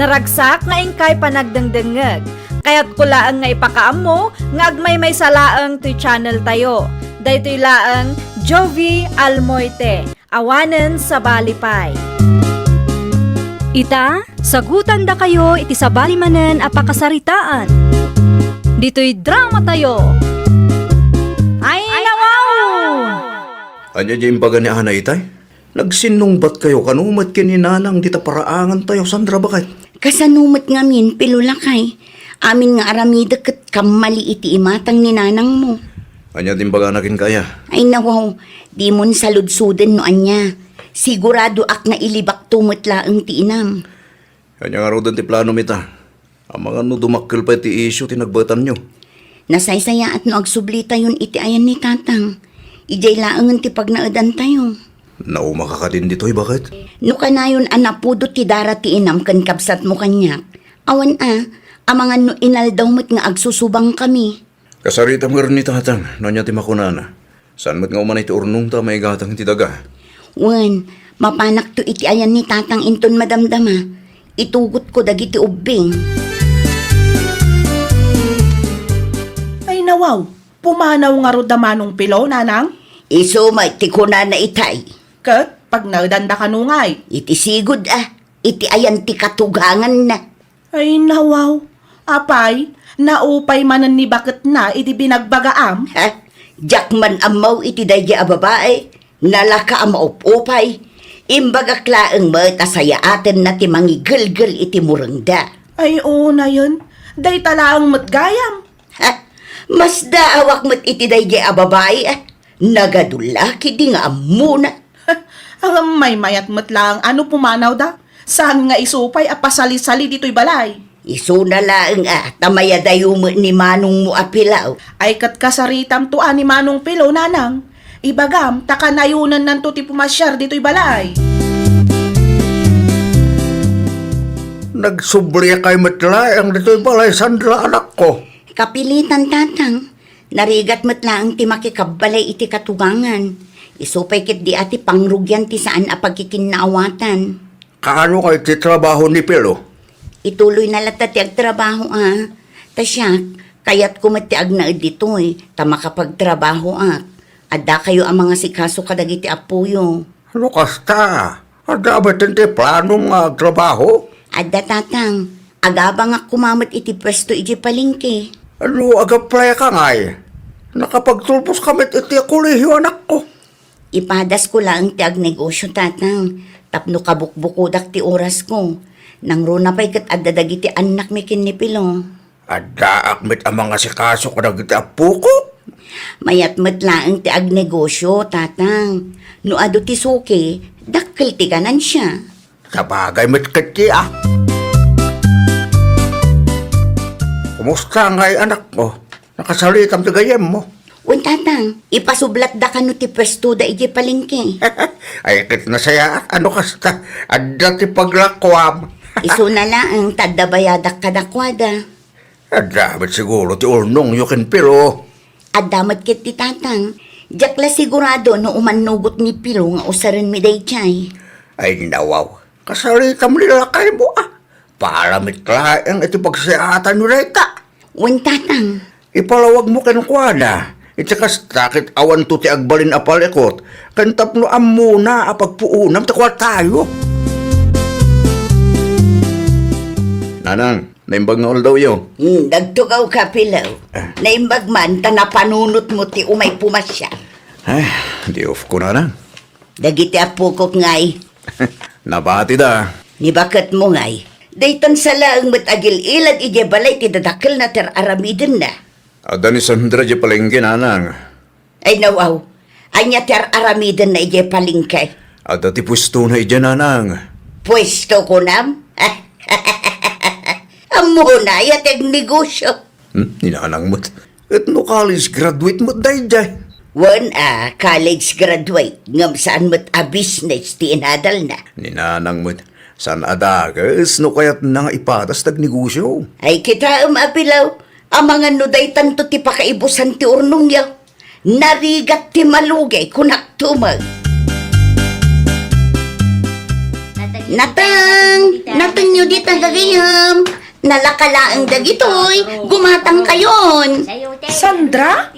Naragsak nga ingkay panagdengdengeg. Kaya't kulaang nga ipakaam mo nga agmay may salaang to channel tayo. Daytoy laang Jovi Almoite. Awanen sa Balipay. Ita, sagutan da kayo iti sabali manen a pakasaritaan. Dito'y drama tayo. Ay, nawaw! Anya di imbaga ni Ana itay? Nagsinungbat kayo kanumat kininanang dita paraangan tayo, Sandra, bakit? Kasanumat ngamin, pilulakay. Amin nga aramida kat kamali iti imatang ni nanang mo. Anya din baga nakin kaya? Ay nawaw, di mon saludsuden no anya. Sigurado ak na ilibak tumutla ang tiinam. Anya nga rodan ti plano mita. Ang mga no dumakkel pa iti issue tinagbatan nyo. Nasaysaya at no agsublita yun iti ayan ni tatang. Ijay laangan ti pagnaadan tayo. Nauma ka ka din dito'y, bakit? No kanayon anapudo ti dara ti inam kan kabsat mo kanyak. Awan amangan no inaldaw mo't nga agsusubang kami. Kasarita mo rin ni tatang, no niya ti makunana. Saan mo't nga umanay ti urnong ta may gatang ti daga? Wan, mapanak to iti ayan ni tatang inton madamdama. Itugot ko dagiti ubing. Ay nawaw, pumanaw nga ro damanong pilaw, nanang. Iso may ti kuna na itay. Kat, pag nagdanda kanungay. Iti sigod iti ayan ti katugangan na. Ay nawaw, apay, naupay manan ni bakit na iti binagbagaam. Ha? Jakman amaw iti dayja a babae. Nalaka ang maupupay. Imbagak laang matasaya atin na ti mangigilgil iti murangda. Ay oo na yun, day talaang matgayam. Ha? Mas daawak mo't iti dayja a babae Nagadulaki di nga amuna. Ang may mayat matlang ano pumanaw da? Saan nga isupay a pasali-sali dito'y balay? Iso na laang tamaya dayo mo ni manong mo apilaw. Ay kat kasaritam to ni manong pilaw, nanang. Ibagam, takanayunan nanto ti pumasyar dito'y balay. Nagsubliya kay matlaang dito'y balay, Sandra, anak ko. Kapilitan tatang, narigat matlaang ti makikabalay iti katugangan. Isupay kit di ati pangrugyan ti saan a pagkikinnaawatan. Kaano kayo ti trabaho ni Pilo? Ituloy na lata ti agtrabaho Tasyak, kayat kumatiag na dito'y ta makapagtrabaho Adda kayo ang mga sikaso kadagiti apuyo. Ano kasta? Ada ba ti planong trabaho? Adda tatang, agabang nga kumamat iti pwesto iti palengke. Ano agaplay ka ngay? Nakapagtulpos kamit iti kolehiyo, anak ko. Ipadas ko lang ti agnegosyo tatang. Tapno kabukbukudak ti oras ko. Nang runa pa'y kat adda dagiti anak mi kinipilo. Ada akmit ang mga sikaso ko nagiti apo ko. Mayat matlaang ti agnegosyo tatang. No ado ti suki, dakkel ti ganan siya. Sabagay mit kati Kumusta ngay anak ko? Nakasalitam ti gayem mo. Un tatang, ipasublat da kano ti pwesto da iji palengke. Ay kit na saya ano kasta? Adda ti paglakwam. Iso na lang tadda bayadak kadakwada. Adda ba't siguro ti urnong yukin pero. Adamat kit ti tatang. Jakla sigurado no umanugot ni Pilo nga usaran mi day chay. Ay nawaw. Kasalitam nila kay mo Para mitlaeng iti pagsiyatan nyo reka. Un tatang, Ipalawag mo kanukwana. Iti kastakit awan to ti agbalin apalikot. Kantap no amuna apagpuunam takwa tayo. Nanang, naimbag nga daw yun. Nagtugaw ka Pilaw. Naimbag man ta napanunot mo ti umay pumasya. Ay, di off ko nanang. Dagiti apukok ngay. Nabati da. Ni bakit mo ngay? Daytan sa laang matagil ilad ije balay ti dadakil na ter aramiden na. Ada ni Sandra di palengke nanang. Ay nawaw, anya ter aramiden na ije palingkay. Ada ti pwesto na ija nanang. Pwesto ko nam? Amo na yatag negosyo. Ninanang mo't. At no college graduate mo't day. Wan college graduate, ngam saan mo't business ti inadal na. Ninanang mo't. San adagas no kayat na nga ipatas tag negosyo. Ay kita apilaw, ang mga nuday tanto ti pakaibusan ti urnong yaw. Narigat ti malugay kunak tumag. Natang nyo di tagagayam. Nalakalaang dagitoy, gumatang kayon. Sandra?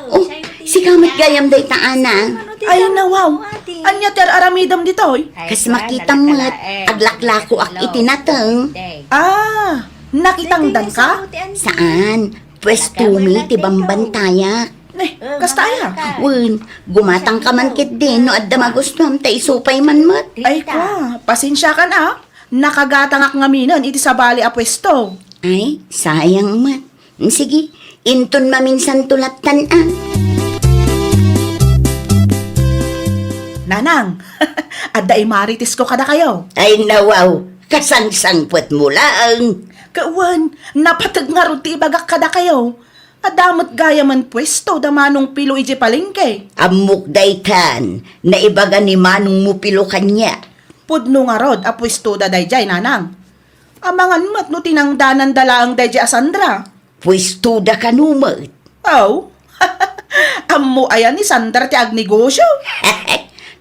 Oh, si kamit gayam day taana. Ay nawaw, Anya ter aramidam ditoy? Kas makita mo't, aglaklako ak itinatang. Ah, nakitangdan ka? Saan? Pwesto mi ti bambantayak. Kastaya? Wen, gumatang ka man kit din no adda magustuhan ta isupay man mat. Ay kwa, pasensya ka na. Nakagatangak ngaminan iti sabali a pwesto. Ay, sayang mat. Sige, inton maminsan tulatan ah. Nanang, adda imaritis ko kada kayo. Ay nawaw, kasangsangpot mo lang. Kawan, napatag nga ron ti ibagak kada kayo. Adamot gaya man pwesto damanong pilo ije palengke. Amok daytan, na ibaga ni manong mo pilo kanya. Pudno nga rod a pwesto da dayjay nanang. Amangan mat no tinangdanan dalaang dayjay asandra. Pwesto da kanumat. Oh, ammo ayan ni Sandra ti agnegosyo.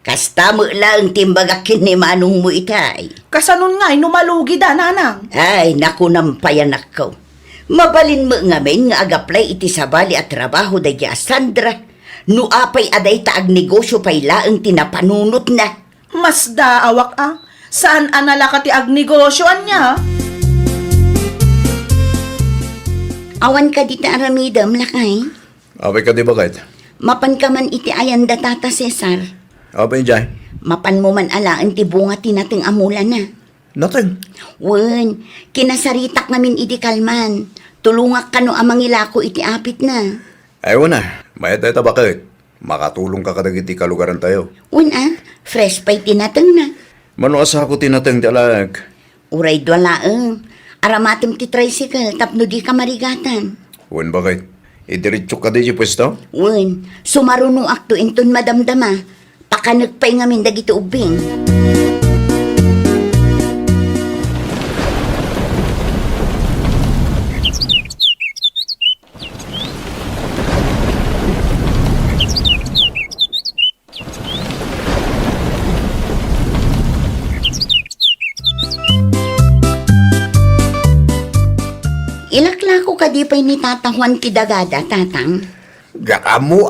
Kasta mo lang timbagakin ni manong mo itay. Kasanon nga numalugi da nanang. Ay, naku nampayan ako. Mabalin mo nga men nga agaplay iti sabali at trabaho da Sandra. No apay aday taag negosyo pay laang tinapanunot na. Mas daawak saan anala ka ti agnegosyoan niya? Awan ka dita aramidam lakay. Abay ka di ba kahit? Mapan ka man iti ayan da tata Cesar. Abay jay. Mapan mo man alaan ti bunga tinating amulan na. Nothing. Wen, kinasaritak namin iti kalman. Tulungak ka no amang ilako iti apit na. Ayaw na. Mayat tayo bakit? Makatulong ka kadag iti kalugaran tayo. Wen fresh pa'y tinatang na. Mano asa ako tinatang talag? Uray dwalaang. Aramatim ti tricycle tapno di ka marigatan. Wen bakit? Idiritso ka di pwesto? Wen, sumaruno akto inton madamdama. Pakanagpay ngamin dagito ubing. Ilaklako ka di pa'y ni Tata Juan ti dagada, tatang. Gakamu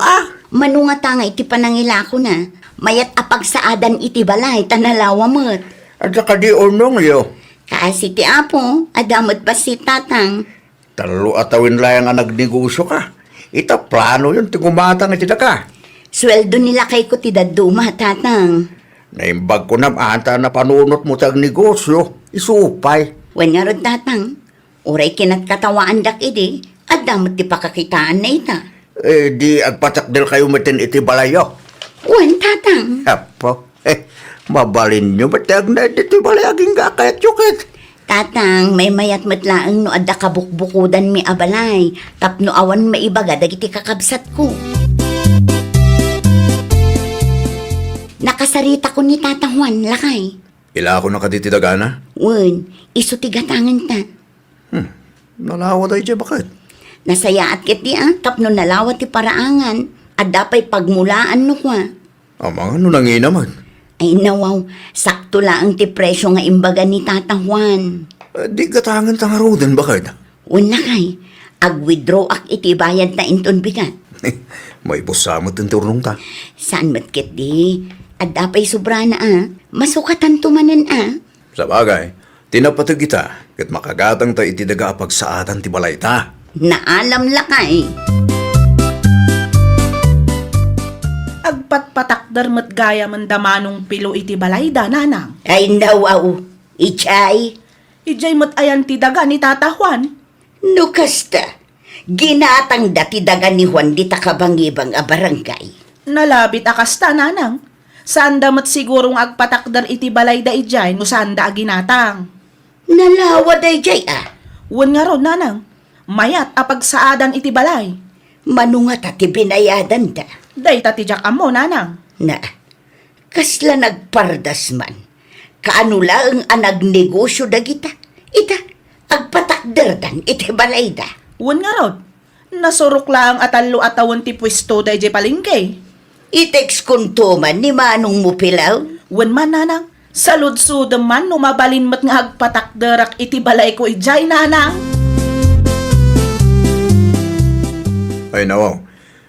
Manunga nga iti panangilako na. Mayat apagsaadan iti balay, tanalawa mo't. At saka di unong yo. Kasi ti apo, adamot pa si tatang. Talo atawin lang ang nagnegosyo ka. Ita plano yun, tigumatang iti ka. Sweldo nila kay ko ti daduma, tatang. Naimbag ko na ata na panunot mo tag negosyo. Isupay. Wen nga rod, tatang. Uray kinat katawaan dak idi, adamot ti pakakitaan na ita. Di agpatakdel kayo matin iti balayo. Wen, tatang. Apo, mabalin nyo matag na iti balayaging kakayat yukit. Tatang, may mayat matlaang no adda kabukbukudan mi abalay. Tapno awan maibaga dagiti kakabsat ko. Nakasarita ko ni Tata Juan, lakay. Ila ako nakaditidagana? Wen, iso ti gatangan ta. Nalawa tayo dyan bakit? Nasaya at kiti tapno nalawat ti paraangan. At dapay pagmulaan no kwa. Amang ano nangi naman? Ay nawaw, sakto lang ti presyo nga imbaga ni Tata Juan. Di gatangan tangarudan bakit? Wala kay, ag-withdraw ak iti bayad na inton bigat. May busamot ang turnong ta. Saan matkit di? At dapay sobra na masukatan tumanan Sa bagay, tinapatag kita, kat makagatang ta iti daga pagsaatan ti balay ta. Naalam lakay. Agpatpatakdar met gaya man damanong pilo iti balayda, nanang. Ay nawaw, ichay. Ijay met ayan ti daga ni Tata Juan. Nukasta, ginatang dati daga ni Juan di takabangibang a barangay. Nalabit akasta, nanang. Saan damat sigurong agpatakdar iti balayda ijay no saan da aginatang. Nalawa day jay Wen nga ron, nanang. Mayat apagsaadan iti balay. Manungat ati binayadan da. Day tatijak amo, nanang. Na, kasla nagpardas man. Kaano lang ang nagnegosyo dagita. Ita, agpatakderdan iti balayda. Wen nga rod. Nasurok lang atalo atawan ti pwesto day jay palengke. Itex kuntuman ni manong mo pilaw. Wen man, nanang. Salud-sudam man no mabalin mat nga agpatakderak iti balay ko ijay, nanang. Ay nawaw,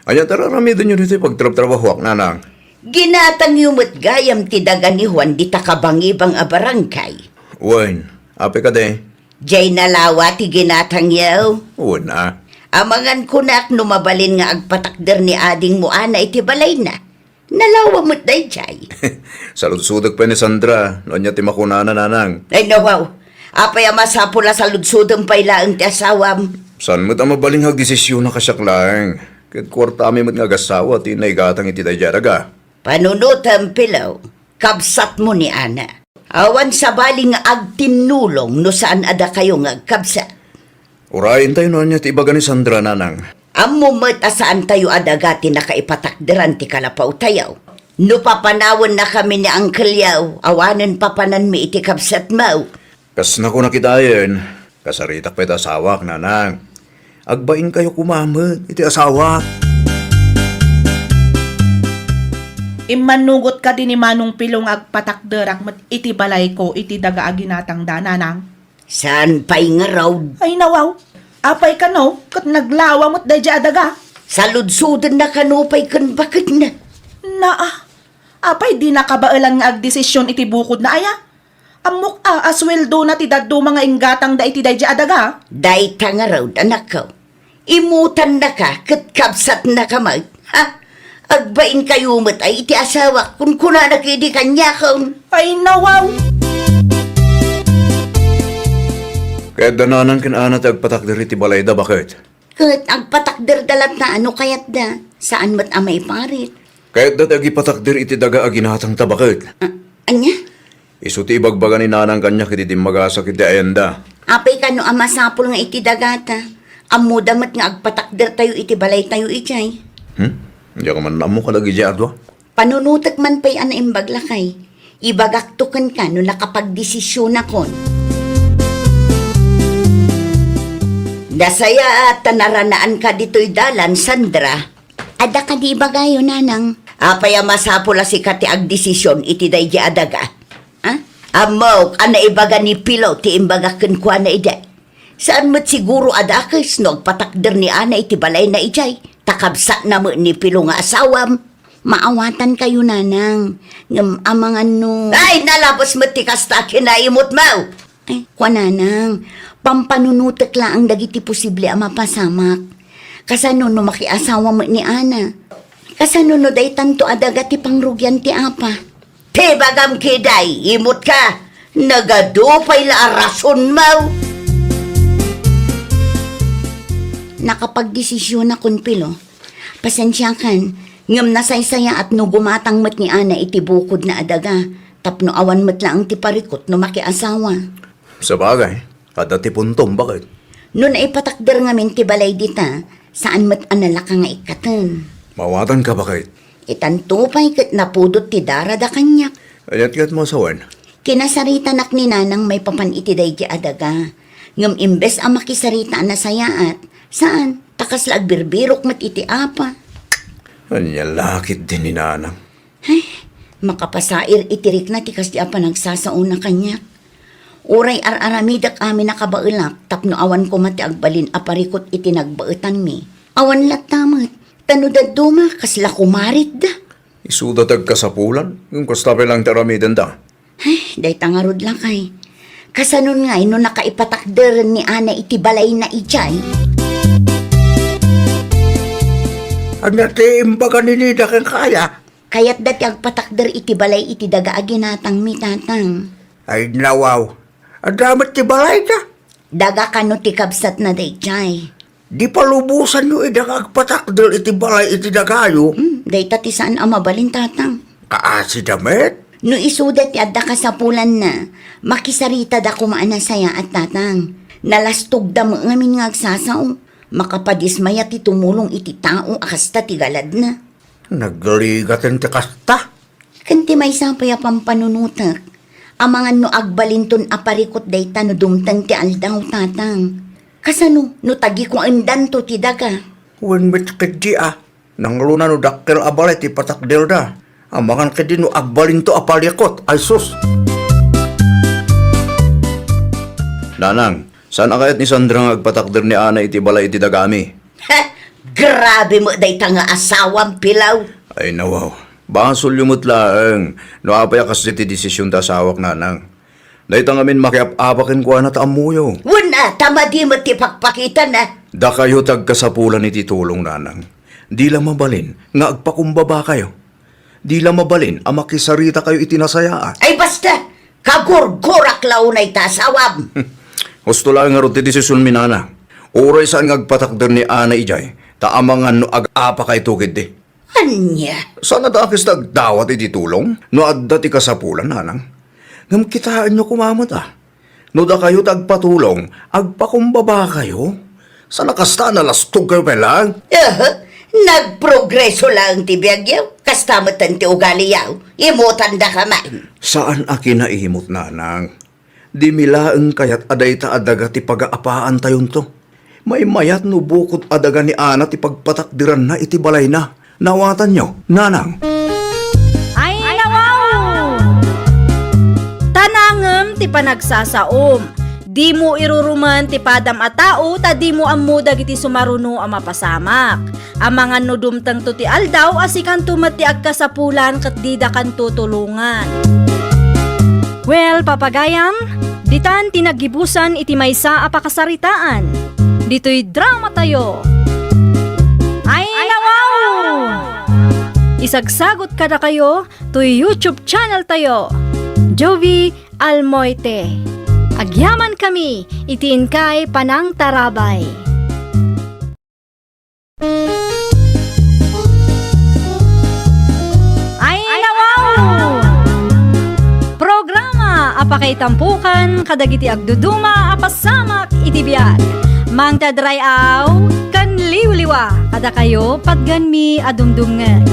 ayan tararamidan nyo dito pagtrabaho ak nanang. Ginatang yumot gayam ti daga ni Juan di takabangibang a barangay. Wen, ape ka de. Jay nalawa ti ginatang yaw. Wen ah. Amangan kunak numabalin nga agpatakder ni ading mo ana iti balay na. Nalawa mo't day jay. Saludsudag pa ni Sandra, noon niya timakunana nanang. Ay nawaw, apay masapula sa ludsudong pailaang ti asawam. San mo't ang mabalinghag desisyon na kasyak lang. Kahit kwarta kami mo't nga gasawa, tinaigatang iti dayjaraga. Panunutan pilaw, kabsat mo ni ana. Awan sa baling nga agtinulong no saan ada kayo nga agkabsat. Urayin tayo noon niya ti ibaga ni Sandra nanang. Amo mo't asaan tayo adagati na kaipatakderan ti kalapaw tayaw. No papanawon na kami ni Uncle Yaw, awanan papanan mi iti kabsat mau. Kas na ko nakitayan, kasaritak pa iti asawak nanang. Agbain kayo kumamad, iti asawak. Imanugot ka din ni Manong Pilong agpatakderak mat iti balay ko iti daga aginatang dananang. Saan pa'y nga raw? Ay nawaw, apay ka no, kat naglawa mo't dayja adaga. Sa ludsudan na kanupay kan bakit na? Apay di nakabailan nga agdesisyon iti bukod na aya. Amok asweldo na ti daddo mga inggatang da iti dayja adaga. Day ta nga raw, anak ko. Imutan na ka, katkabsat na ka mag. Ha? Agbain kayo mo't ay iti asawa kung kuna na kidi kanya kon. Ay nawaw. Kaya dananang kinana tagpatakder iti balay da bakit? Kat agpatakder dalat na ano kayat da. Saan mo't amay parit? Kahit dat agipatakder iti daga aginatang tabakit. Anya? Isu ti ibagbaga ni nanang kanya kiti di magasak iti ayanda. Apay ka no amasapol nga iti dagata. Amo damat nga agpatakder tayo iti balay tayo ichay. Hindi ka man namo kalagi di adwa. Panunutak man pa'y ana imbaglakay. Ibagaktukan ka no nakapagdesisyon akon. Dasaya at tanaranaan ka dito'y dalan, Sandra. Ada ka di bagayo, nanang. Apay masapula si kati agdesisyon iti day di adaga. Ha? Amok, ana ibaga ni Pilaw ti imbagakan ko ana iday. Saan mo't siguro adakis no agpatakder ni ana iti balay na ijay. Takabsa na mo ni Pilaw nga asawam. Maawatan kayo, nanang. Ngam amangan no. Ay, nalabos mo ti kasta kinaimot mo. Ay, kwa nanang. Pampanunutek lang ang dagiti posible ang mapasamak. Kasano no makiasawa mo ni Ana. Kasano no day tanto adagati pangrugyan ti apa. Te bagam kiday, imot ka. Nagadupay la rason mo. Nakapagdesisyon na kun Pilo. Pasensya kan, ngam nasaysaya at no gumatang mat ni Ana iti bukod na adaga. Tapno awan mat lang ti parikot no makiasawa. Sa bagay, kada ti puntom bakit? Noon ay patakder nga min ti balay dita, saan mat anala ka nga ikatan. Mawatan ka bakit? Itantupay kat napudot ti dara da kanyak. Ayat mo sawan. Kinasarita nak ni nanang may papan iti day di adaga. Ngam imbes ang makisarita na sayaat, saan? Takas la agbirbirok mat iti apa. Anya lakit din ni nanang. Ay, makapasair itirik na tikas di apa nagsasauna kanyak. Uray aramidak amin nakabailak, tapno awan ko mati agbalin aparikot iti nagbaetan mi. Awan latamat, tanudad duma, kasla kumarit da. Isuda tagkasapulan, yung kastapay lang taramidan da. Ay, day tangarod lang kay. Kasanon ngay no nakaipatakder ni Ana iti balay na ijay. Ang natiimbaga ni Nida kang kaya. Kaya't dati agpatakder iti balay iti daga aginatang mi tatang. Ay nawaw. Ang damat ti balay ka. Daga kano ti kabsat na day jay. Di palubusan nyo idagagpatakdal iti balay iti dagayo. Day tati saan ang mabalin tatang. Kaasi damit. No isudat ti adda ka sa pulan na, makisarita da kumaana saya at tatang. Nalastog da mo ngamin nga agsasaw. Makapadismaya ti tumulong iti tao akasta ti galad na. Nagligatin ti kasta. Kanti may sapay pampanunutak. Amangan no agbalinton aparikot dayta no dumtang ti aldaw tatang. Kasano no tagi ko andan to ti daga. Wen mit kedi Nang luna no dakkel abalay ti patakdel da. Amangan kedi no agbalin to aparikot. Ay sus. Nanang, saan akayat ni Sandra nga agpatakder ni Ana iti balay iti dagami? Ha! Grabe mo dayta nga asawang Pilaw. Ay nawaw, Basol yumot laeng. No apaya kasi ti desisyon ta sawak nanang. Dahil amin makiap-apakin ko na taamuyo. Wala, tama di mo tipakpakita na. Da kayo tagkasapulan ni titulong nanang. Di lang mabalin nga agpakumbaba kayo. Di lang mabalin ang makisarita kayo itinasayaan. Ay basta, kagurgurak launay tasawam. Gusto lang nga rin ti desisyon minana. Uray saan nga agpatakder ni Ana Ijay. Taamangan no ag-apa kay tukid di. Anya? Sana da akis nagdawat iti tulong, no adda ti kasapulan, nanang. Ngam kitaan nyo kumamot ah. No da kayo tagpatulong, agpakumbaba kayo. Sana kasta nalastog kayo pelang. Nagprogreso lang ti biyagyaw. Kastamatan ti ugali yaw. Imutan da ka man. Saan aki naimot, nanang? Di milaeng kayat aday ta adaga ti pag-aapaan tayon to. May mayat no bukod adaga ni Ana ti pagpatakdiran na iti balay na. Nawatan nyo, nanang. Ay, nawaw! Tanangem ti panagsasaom. Di mo iruruman ti padam a tao, ta di mo amudag iti sumaruno a mapasamak. Amangan no dumtang to ti aldaw, asikan tumat ti agkasapulan kat di da kan tutulungan. Well, papagayam, ditan tinagibusan iti maysa a pakasaritaan. Dito'y drama tayo. Ay, nawaw! Isagsagot ka na kayo to YouTube channel tayo. Jovi Almoite. Agyaman kami, itiin kay Panang Tarabay. Ay, nawaw! Programa apakay tampukan kadagiti agduduma apasamak itibiyag. Mang tadray aw kan liwliwa kada kayo pagganmi adumdumngan.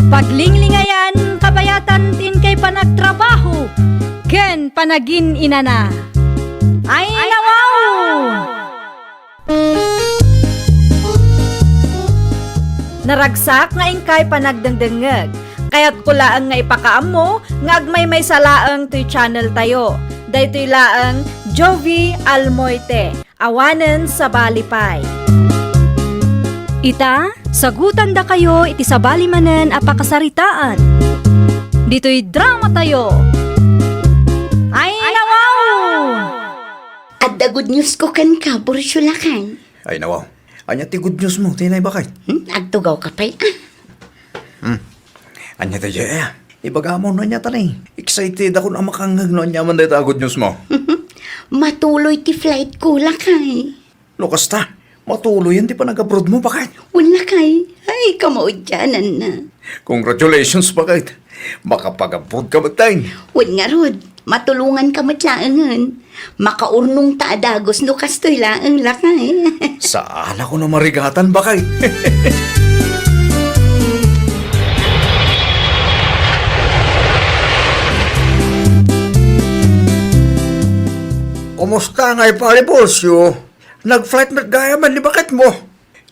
Paglinglingayan kabayatan tin kay panagtrabaho ken panagin inana. Ay, nawaw! Naragsak nga ingkay panagdengdengeg. Kaya't kulaang nga ipakaam mo nga agmay may salaang to'y channel tayo. Daytoy laang Jovi Almoite. Awanen sa Balipay. Ita, sagutan da kayo iti sabali manen apakasaritaan. Dito'y drama tayo. Ay, nawaw! At the good news ko kan ka, Bursulakan. Ay nawaw, anya ti good news mo, tinay bakay. Agtugaw ka pa'y. Anya tayo ibaga mo na niya tanay. Excited ako na makangag no anya man dito good news mo. Matuloy ti flight ko, lakay. No kasta, matuloy yan di pa nag-abroad mo bakay. Wala kay. Ay, kamaudyanan na. Congratulations bakay. Makapag-abroad ka magtay. Wala nga, Rod. Matulungan ka matlaangan. Makaurnong taadagos no kastoy laang lakay. Saan ako na marigatan bakay? Kumusta nga'y palipulsyo? Nag-flight na gaya man, bakit mo?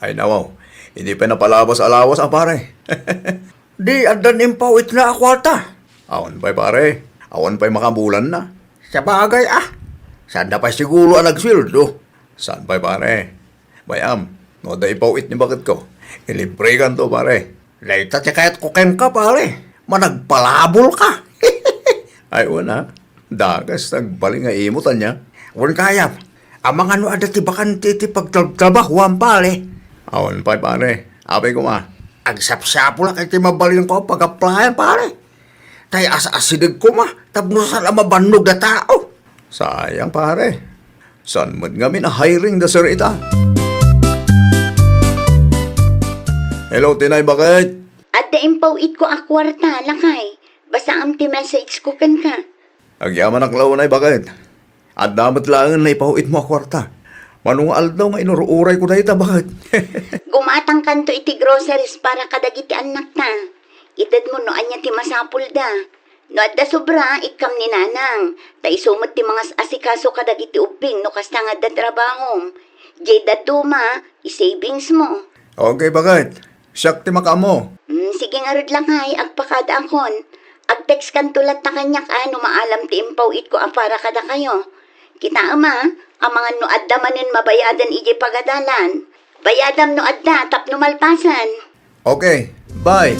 Ay nawaw, hindi pa napalabas-alawas pare. Di, andan impawit na akwalta. Awan pa'y pare, awan pa'y makabulan na. Sa bagay saan na pa siguro ang nagswildo? Saan pa'y pare? Bayam, no da ipawit ni bakit ko. Ilibre kan to pare. Laita siya kaya't kukem ka, pare. Managpalabol ka. Ay wala, dagas nagbaling nga imutan niya. Wan kaya, ang mga ano adati bakan titi pagtrabahuan, pare. Awan pa'y pare, abay ko ma. Ang sapsapo lang kay mabalin ko pag-applyan, pare. Tay asa-asidig ko tapos na mabanog na tao. Sayang pare, saan mo nga hiring da sir ita? Hello, Tinay, bakit? At daimpawit ko akwarta, lakay. Basta ang message ko kan ka. Agyaman ang launay, bakit? At damat lang na ipauit mo akwarta. Manungal daw nga inuruuray ko na ita, bakit? Gumatang kanto iti groceries para kadagiti anak na. Itad mo no anya ti masapul da. No adda sobra, ikam ni nanang. Ta isumot ti mga asikaso kadagiti uping no kasta nga da trabahom. Jay da tuma, i-savings mo. Okay, bakit? Siyak ti makamo. Sige nga rod lang hay, agpakada akon. Ag-text kan tulat na kanyak ano maalam ti impawit ko para kada kayo. Kita ama, ang mga no adda manen mabayadan iji pagadalan. Bayadam no adda, tapno malpasan. Okay, bye.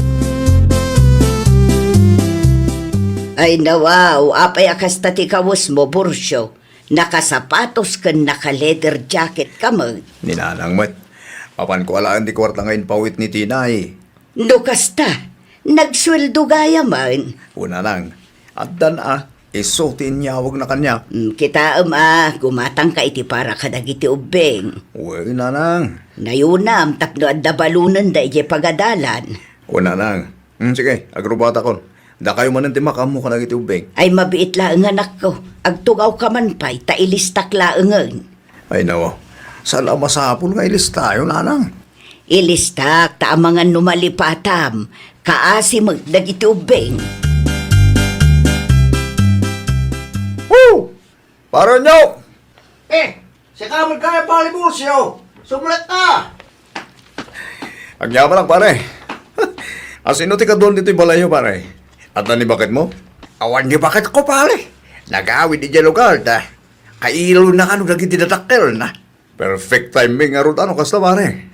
Ay nawaw, apay akas tati kawas mo, Bursyo. Nakasapatos ka naka-leather jacket ka mo. Ninanang met. Papan ko alaan di kwarta ngayon pawit ni Tinay. Lukas ta, nagsweldo gaya man. Una lang. At dan isutin niya wag na kanya. Kita gumatang ka iti para ka dagiti ubeng. Uy, nanang. Nayunam, tapno at dabalunan da iti pagadalan. Una lang. Sige, agrobata ko. Da kayo man ang timakamu ka nagiti ubeng. Ay mabiit laeng anak ko. Agtugaw ka man pa'y, tailistak laengen. Ay nawa. Sala masapul nga ilis tayo, nanang. Ilistak, taamangan numalipatam. Kaasi magdagiti ubeng. Woo! Para nyo! Si kamot ka yung palibusyo! Sumulat ka! Agya pa lang, pare. Asino ti ka doon dito'y balayo, pare? At ni bakit mo? Awan di bakit ko pare? Nag-awid di dyan lugar ta. Kailo na kano naging tinadakil na. Perfect timing nga ron, ano kasta, pare?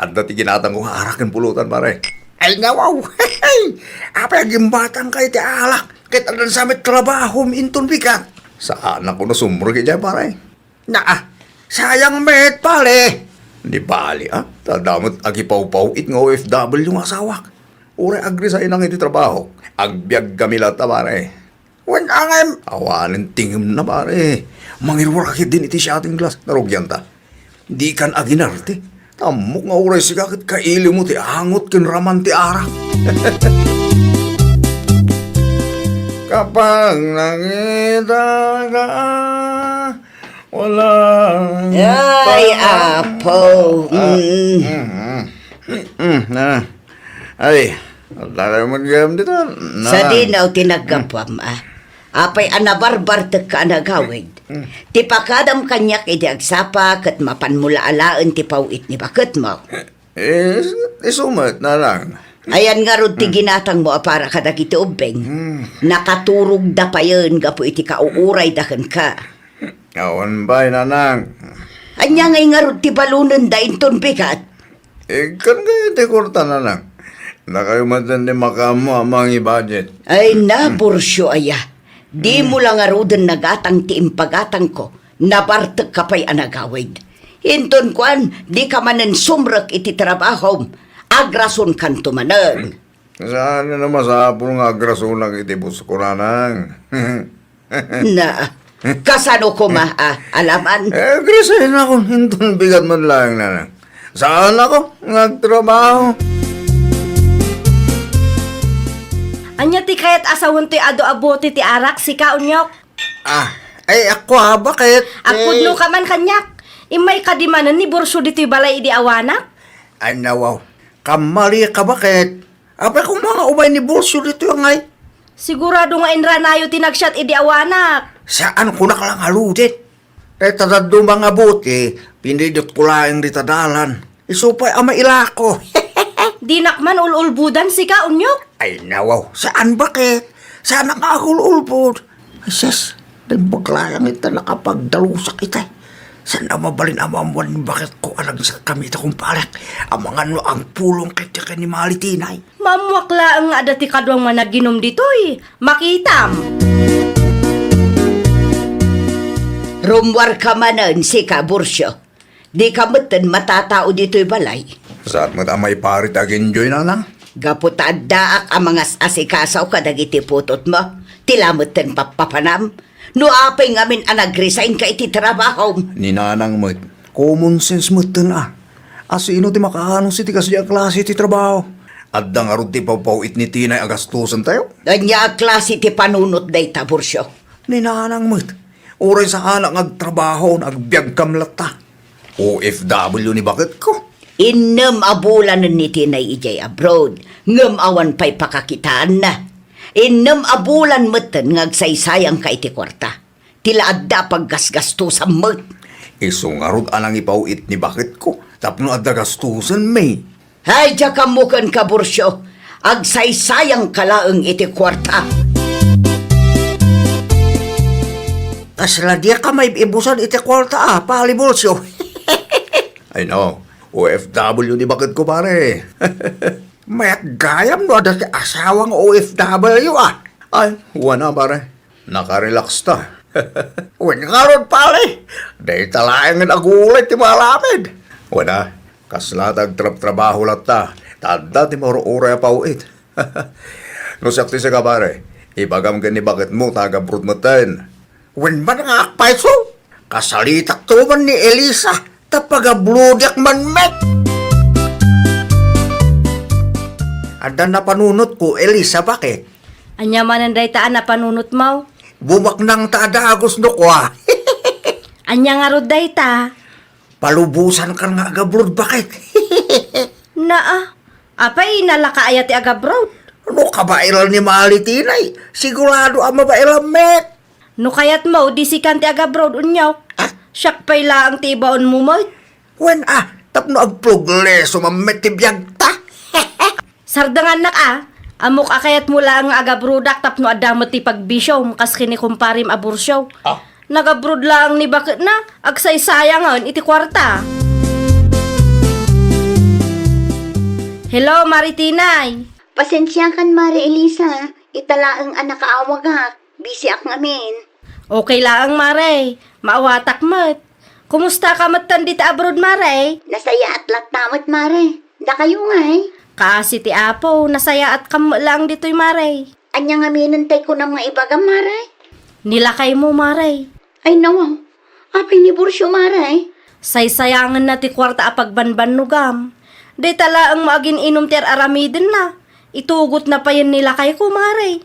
At dati ginatang kong harakin pulutan, pare. Ay nawaw! Apa yung batang kay ti alak? Kahit adan sa may trabaho minton bigat. Saan ako nasumro kaya, pare? Sayang met pare. Di bali, Tadamot agipaw-paw it nga OFW yung asawak. Ure agri sa inang iti trabaho. Agbiag kami lata, pare. Wan angem. Awanin tingim na, pare. Mangirwarakit din iti siya ating glass. Narugyan ta. Di kan aginarte. Tamok nga uray sigakit kaili mo ti angot kin raman ti arak. Kapag nakita ka, wala. Ay, apo. Ay, tayo mag-game dito. Sa dinaw tinagkapam, Apay anabarbar ka anagawid. Ti pakadam kanyak iti agsapa kat mapanmula alaan ti pawit ni bakit mo. Isumat na lang. Ayan nga rod ti ginatang mo para kadagiti ubeng. Nakaturog da pa yun gapo iti kauuray dahan ka. Awan ba'y nanang? Anya nga rod ti balunan da inton bigat. Kan kayo ti kurta nanang. Na kayo matindi makamu amang i-budget. Ay na, Bursyo aya. Di mo lang arudan nagatang ti impagatang ko. Nabartag ka pa'y anagawid. Hinton kwan, di ka manan sumrak iti trabaho. Agrason kan tumanan. Saan na masapul nga agrasulang iti busko nanang? Na, kasano ko alaman? Grasahin ako. Hinton bigat man lang nanang. Saan ako? Nagtrabaho. Anya ti kayat asawon to'y ado-abote ti arak, si kaunyok. Ay ako bakit? Akudno ka man kanyak. Imay kadimanan ni Bursyo dito'y balay idi awanak. Ay nawaw. Kamali ka bakit? Apa kung mga umay ni Bursyo dito yung ay? Sigurado nga inranayo tinagsyat idi awanak. Saan ko nakalang haludit? Kaya tadado mga buti, pinidot ko lang di tadalan. Isupay ama ilako. Dinak man ululbudan si kaunyok. Ay nawaw, saan bakit? Saan ang ahululbod? Ay sis, nagbaglayang ita nakapagdalusak ita. Saan na mabalin amamuan bakit ko alang sa kami ita kong palak? Amangan mo ang pulong kaya ka ni Malitinay. Mamwakla ang adati kadwang managinom dito'y. Makitam. Rumwar ka manan si ka, Bursyo. Di ka matan matatao dito'y balay. Saan mo tamay parit ag-enjoy nanang? Gapot daak ang mga asikasaw kadagiti putot mo. Tilamutan papapanam. No apay ngamin anag-resign ka iti trabaho. Ni nanang mo, common sense mo ito na. Asino ti makahanong si ti kasi klase ti trabaho. At dang arod ti pawpawit ni Tinay agastusan tayo. Anya klase ti panunot day ta, Bursyo. Ni nanang mo, oray sa anak agtrabaho, agbiag kamlata. OFW ni bakit ko? Innem abulan ni Tinay ijay abroad. Ngem awan pa'y pakakitaan na. Innem abulan meten ngagsaysayang ka iti kwarta. Tila adda paggasgastusan met. Isungarod anang ipawit ni bakit ko. Tapno adda gastusan may. Hay, diya kamukan ka, Bursyo. Agsaysayang kalaeng iti kwarta. Asla dia ka may ibusan iti kwarta palibulsyo. Ay no, OFW ni bakit ko pare. Mayat gayam no ada si asawang OFW ah. Ay, wala pare. Nakarelax ta. Wen karon pare. Day talaeng nagulit ti malamid. Wala, kaslatag trabaho lang ta. Tanda ti moro oray pauit. No sakti sa ka pare. Ibagam ka ni bakit mo taga-brood mo ten. Wen man nga akpaiso. Kasalitak to man ni Elisa. Tapaga-blodyak man met. Ada na panunot ko, Elisa, bakit? Anya mananday taan na panunot mo. Bumak nang taadagos no ko ah. Anya nga rod day ta. Palubusan ka nga agabrod, bakit? Apay nalakaaya ti agabrod. Ano kabairal ni Malitinay? Sigurado ang mabairal, met. No kayat mo, di si kan ti agabrod unyaw. Siyak pay laang ti ibaon mo mo. Wen tapno agplugle sumamet ti biyag ta. Sardangan nak amok akayat mula ang agabrodak tapno adamot ti pagbisyo kas kini kumparim abursyo. Nagabrod lang ni bakit na agsaysayangan iti kwarta. Hello, Maritinay. Pasensya kan, Mari Elisa. Italaang anak kaawag ha. Busy ak ngamin. Okay lang, Mare. Maawatak mat. Kumusta ka matan dito abroad, Mare? Nasaya at latamat, Mare. Da kayo nga eh. Kasi ti Apo, nasaya at kam lang dito'y, Mare. Anya nga minantay ko ng mga ibaga, Mare. Nilakay mo, Mare. Ay nawaw. Apay ni Bursyo, Mare. Saysayangan na ti kwarta apagbanban nugam. Day tala ang maagin inom ti aramidin na. Itugot na pa yan nilakay ko, Mare.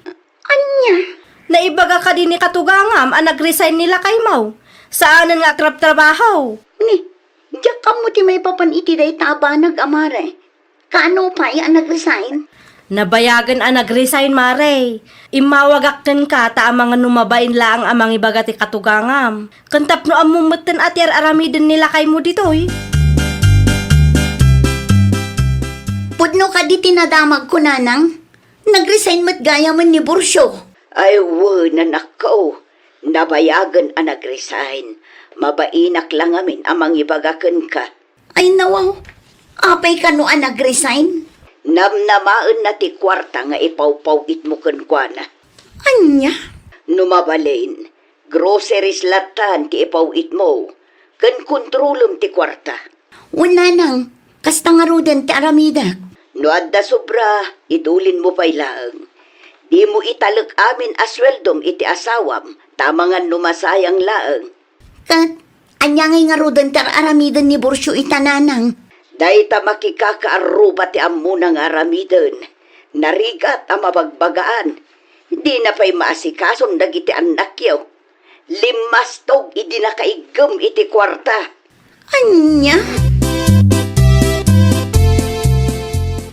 Anya? Naibaga ka din ni katugangam ang nag-resign nila kay Mau. Saanan nga trabaho? Ni, diyak ka mo ti may papan iti day tabanag, Amare. Kano pa ang nag-resign? Nabayagan ang nag-resign, Mare. Imawagakten ka ta ang mga numabain lang amang ibaga ti katugangam. Kantap no amumutin at aramidin nila kay mo ditoy. Pudno ka di tinadamag ko, Nanang. Nag-resign mat gaya man ni Bursyo. Ay, nanak ko. Nabayagan ang nag-resign. Mabainak lang amin amang ibagakan ka. Ay, nawaw. Apay ka no ang nag-resign? Namnamaan na ti kwarta nga ipaw-pawit mo kan kwa na. Anya? Numabalain. Groceries latan ti ipawit mo. Kan kontrolum ti kwarta. Wala nang. Kasta nga roden ti aramidak. No adda sobra, idulin mo pa'y laang. Di mo italak amin asweldom iti asawam, tamangan numasayang laang. Kat, anyangay nga roden ti aramidan ni Bursyo itananang. Day ta makikakaaruba ti amunang aramidan. Narigat ang mabagbagaan. Di na pa'y maasikason dagiti anak yaw. Limastog idi na kaigam iti kwarta. Anya?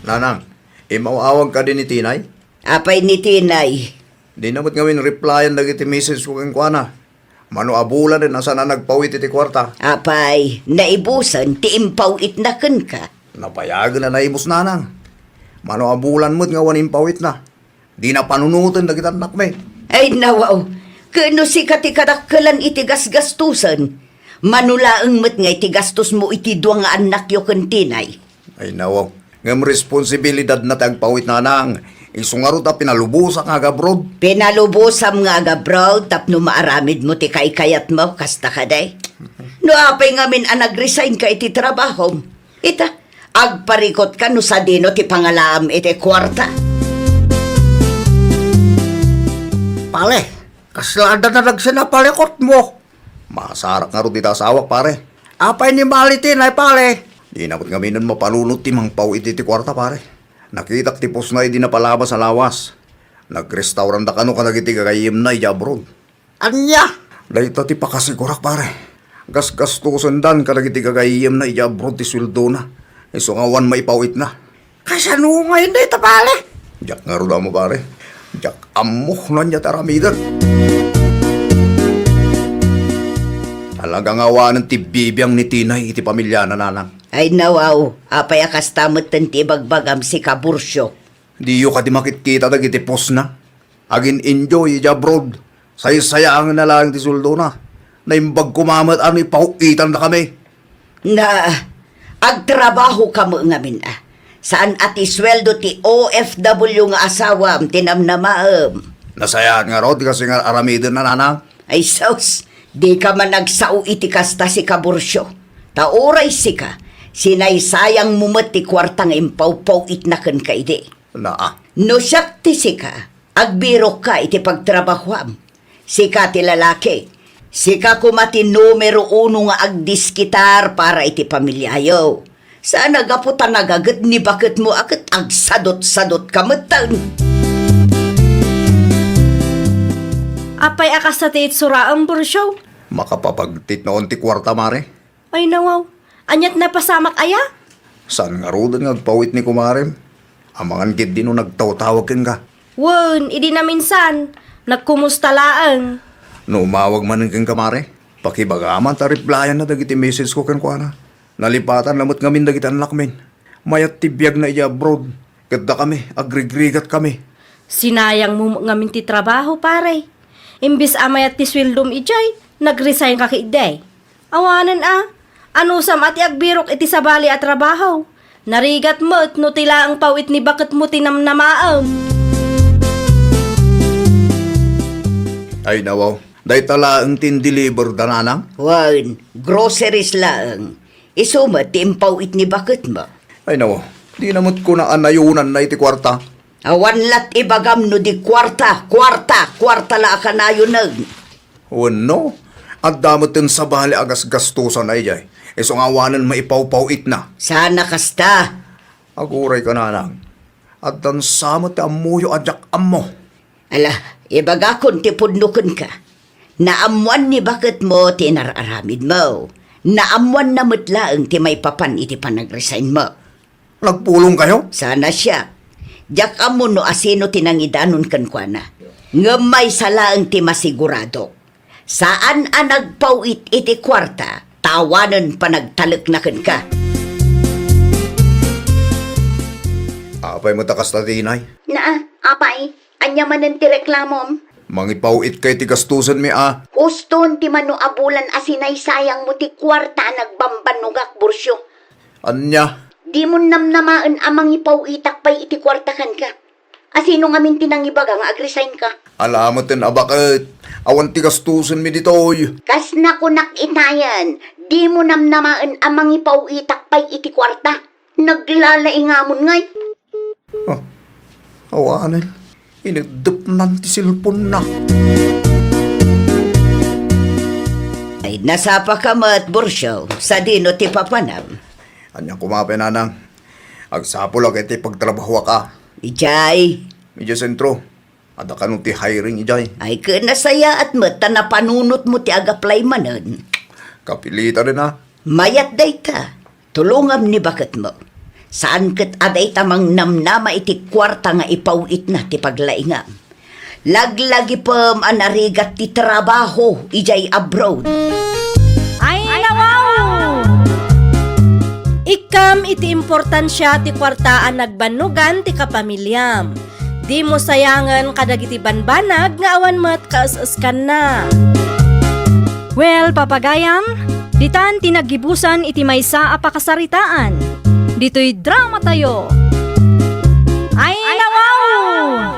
Nanang, imawawag ka din ni Tinay? Apay ni Tinay. Di namat ngawin replyan dagiti message ko kang kuana. Mano abulan din asa na nagpawit iti kwarta. Apay, naibusan ti impawit na ken ka. Napayagan na naibos nanang. Mano abulan mo't nga wanin pawit na. Di na panunutan dagiti anak me. Ay nawaw, kano si katikadakkelan iti gasgastusan. Manulaang met nga iti gastos mo iti duwa nga anak yo ken Tinay. Ay nawaw, ngam responsibilidad na tagpawit nanang. Isungarot na pinalubusak nga gabrod. Pinalubosam nga agabraw tapno maaramid mo ti kaikayat mo kasta ka day. No apay ngamin ang nag-resign ka iti trabaho. Ita, agparikot ka no sa dino ti pangalaam iti kwarta. Pale, kaslada na nagsinapalekot mo. Masarak nga ro dita asawak pare. Apay ni Malitin ay pale. Di napat ngaminan mapalunot ti mang pawit iti kwarta pare. Nakita tipos na di napalabas sa lawas. Nag-restaurant da kano ka nagiti kagayim na iyabrod. Anya? Dahita ti pakasigurak pare. Gas-gastusan dan ka nagiti kagayim na iyabrod ti sweldo na. Isungawan maipawit na. Kasano ngayon dito, pare? Jak nga ro mo pare. Jak amuh na niya taramidan. Talagang awanan ti bibiyang ni Tinay iti pamilya na nanang. Ay nawaw, apay akas tamot ti bagbagam si Kabursyo. Di yu ka di makitkita dagiti pos na. Agin enjoy iti abroad. Sayang na lang ti suldo na. Naimbag kumamat ano ipaukitan na kami. Na, agtrabaho ka mo ngamin Saan ati sweldo ti OFW nga asawam tinamnamaam? Nasayaan nga rod kasi nga aramidon na nanang. Ay sus, di ka man nagsao iti kasta si kabursyo. Tauray si ka, sinaysayang mumat ti kwartang impaw-paw itnakan ka ide. Naa. No siyak ti si ka, agbiro ka iti pagtrabahuam. Sika ti lalaki, sika kumati numero 1 nga agdiskitar para iti pamilyayo. Saan nagaputan nagagat ni bakit mo akit agsadot-sadot kamutan? Apay akas na ti itsura ang bursyo. Makapapagtit noon ti kwarta mare. Ay nawaw, anyat na pasamak aya? Saan nga rodan nga agpawit ni kumarem? Amangan gid din no nagtaw-tawag ken ka. Wen, idi na minsan. Nagkumusta laang. No umawag man ken kamare. Pakibagaman ta replyan na dagiti message ko ken kuana. Nalipatan lamot ngamin dagiti anak men. Mayat tibiyag na iya abroad. Kadda kami, agrigrigat kami. Sinayang mo ngamin ti trabaho, pare. Imbis amayat ti swildom ijay, nag-resign ka kiday. Awanan ano sam ati agbirok iti sabali at trabaho. Narigat mo't no tila ang pawit ni bakit mo tinamnamaam. Ay nawaw, day tala ang tin-deliver dananang. Wan, groceries lang. Isumat ti impawit ni bakit mo. Ay nawaw, di namot ko na anayunan na iti kwarta. Awan lat ibagam no di kwarta la ka na yun nag. Wano, at damot din sa bali agas gastusan na ijay. Iso nga awanan maipaw-pawit na. Sana kasta. Aguray ka nanang. At dan samot ti amuyo adyak ammo. Ala, ibagakon ti pudnukon ka. Naamuan ni bakit mo tinararamid mo. Naamuan na mutlaang ti may papan iti panag-resign mo. Nagpulong kayo? Sana siya. Diyak amo no asino tinangidanon kan kwa na. Ngamay salaang ti masigurado. Saan ang nagpawit iti kwarta, tawanan panagtalak na ka. Apay mo takas na tinay. Apay, anya manan ti reklamom. Mangipawit kay ti gastusan mi Uston ti mano abulan asinay sayang mo ti kwarta nagbambanugak bursyo. Anya? Di mo namnamaan amang ipaw itak pay iti kwartakan ka. Asino nga min tinangibaga nga agresign ka. Alamot din abakit. Awan ti gastusan mi ditoy. Kas na ko nakitayan, di mo namnamaan amang ipaw itak pay iti kwarta. Naglalaingamon ngay. Awanan. Inagdupnan ti silpon na. Ay nasapa ka mat bursyo, sa dino ti papanam. Anyang kumapay nanang. Agsapol agay ti pagtrabaho ka. Ijay, Medyo sentro. Ada ka nung ti hiring ijay. ay kanasaya at mata na panunot mo ti agaplay manan. Kapilita rin Mayat day ta, tulungam ni bakit mo. Saan kat aday tamang namnama iti kwarta nga ipawit na ti paglaingam. Laglagi pam anarigat ti trabaho ijay abroad. Ay nawaw! Ikam iti importansya ti kwartaan nagbanugan ti kapamilyam. Di mo sayangan kadagiti banbanag nga awan mat kaas-askan na. Well, papagayam, ditan tinagibusan iti maysa a pakasaritaan. Dito'y drama tayo. Ay nawaw!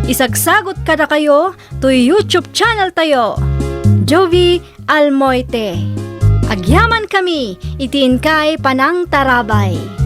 Isagsagot kada kayo to YouTube channel tayo. Jovi Almoite. Agyaman kami, itiin kay Panang Tarabay.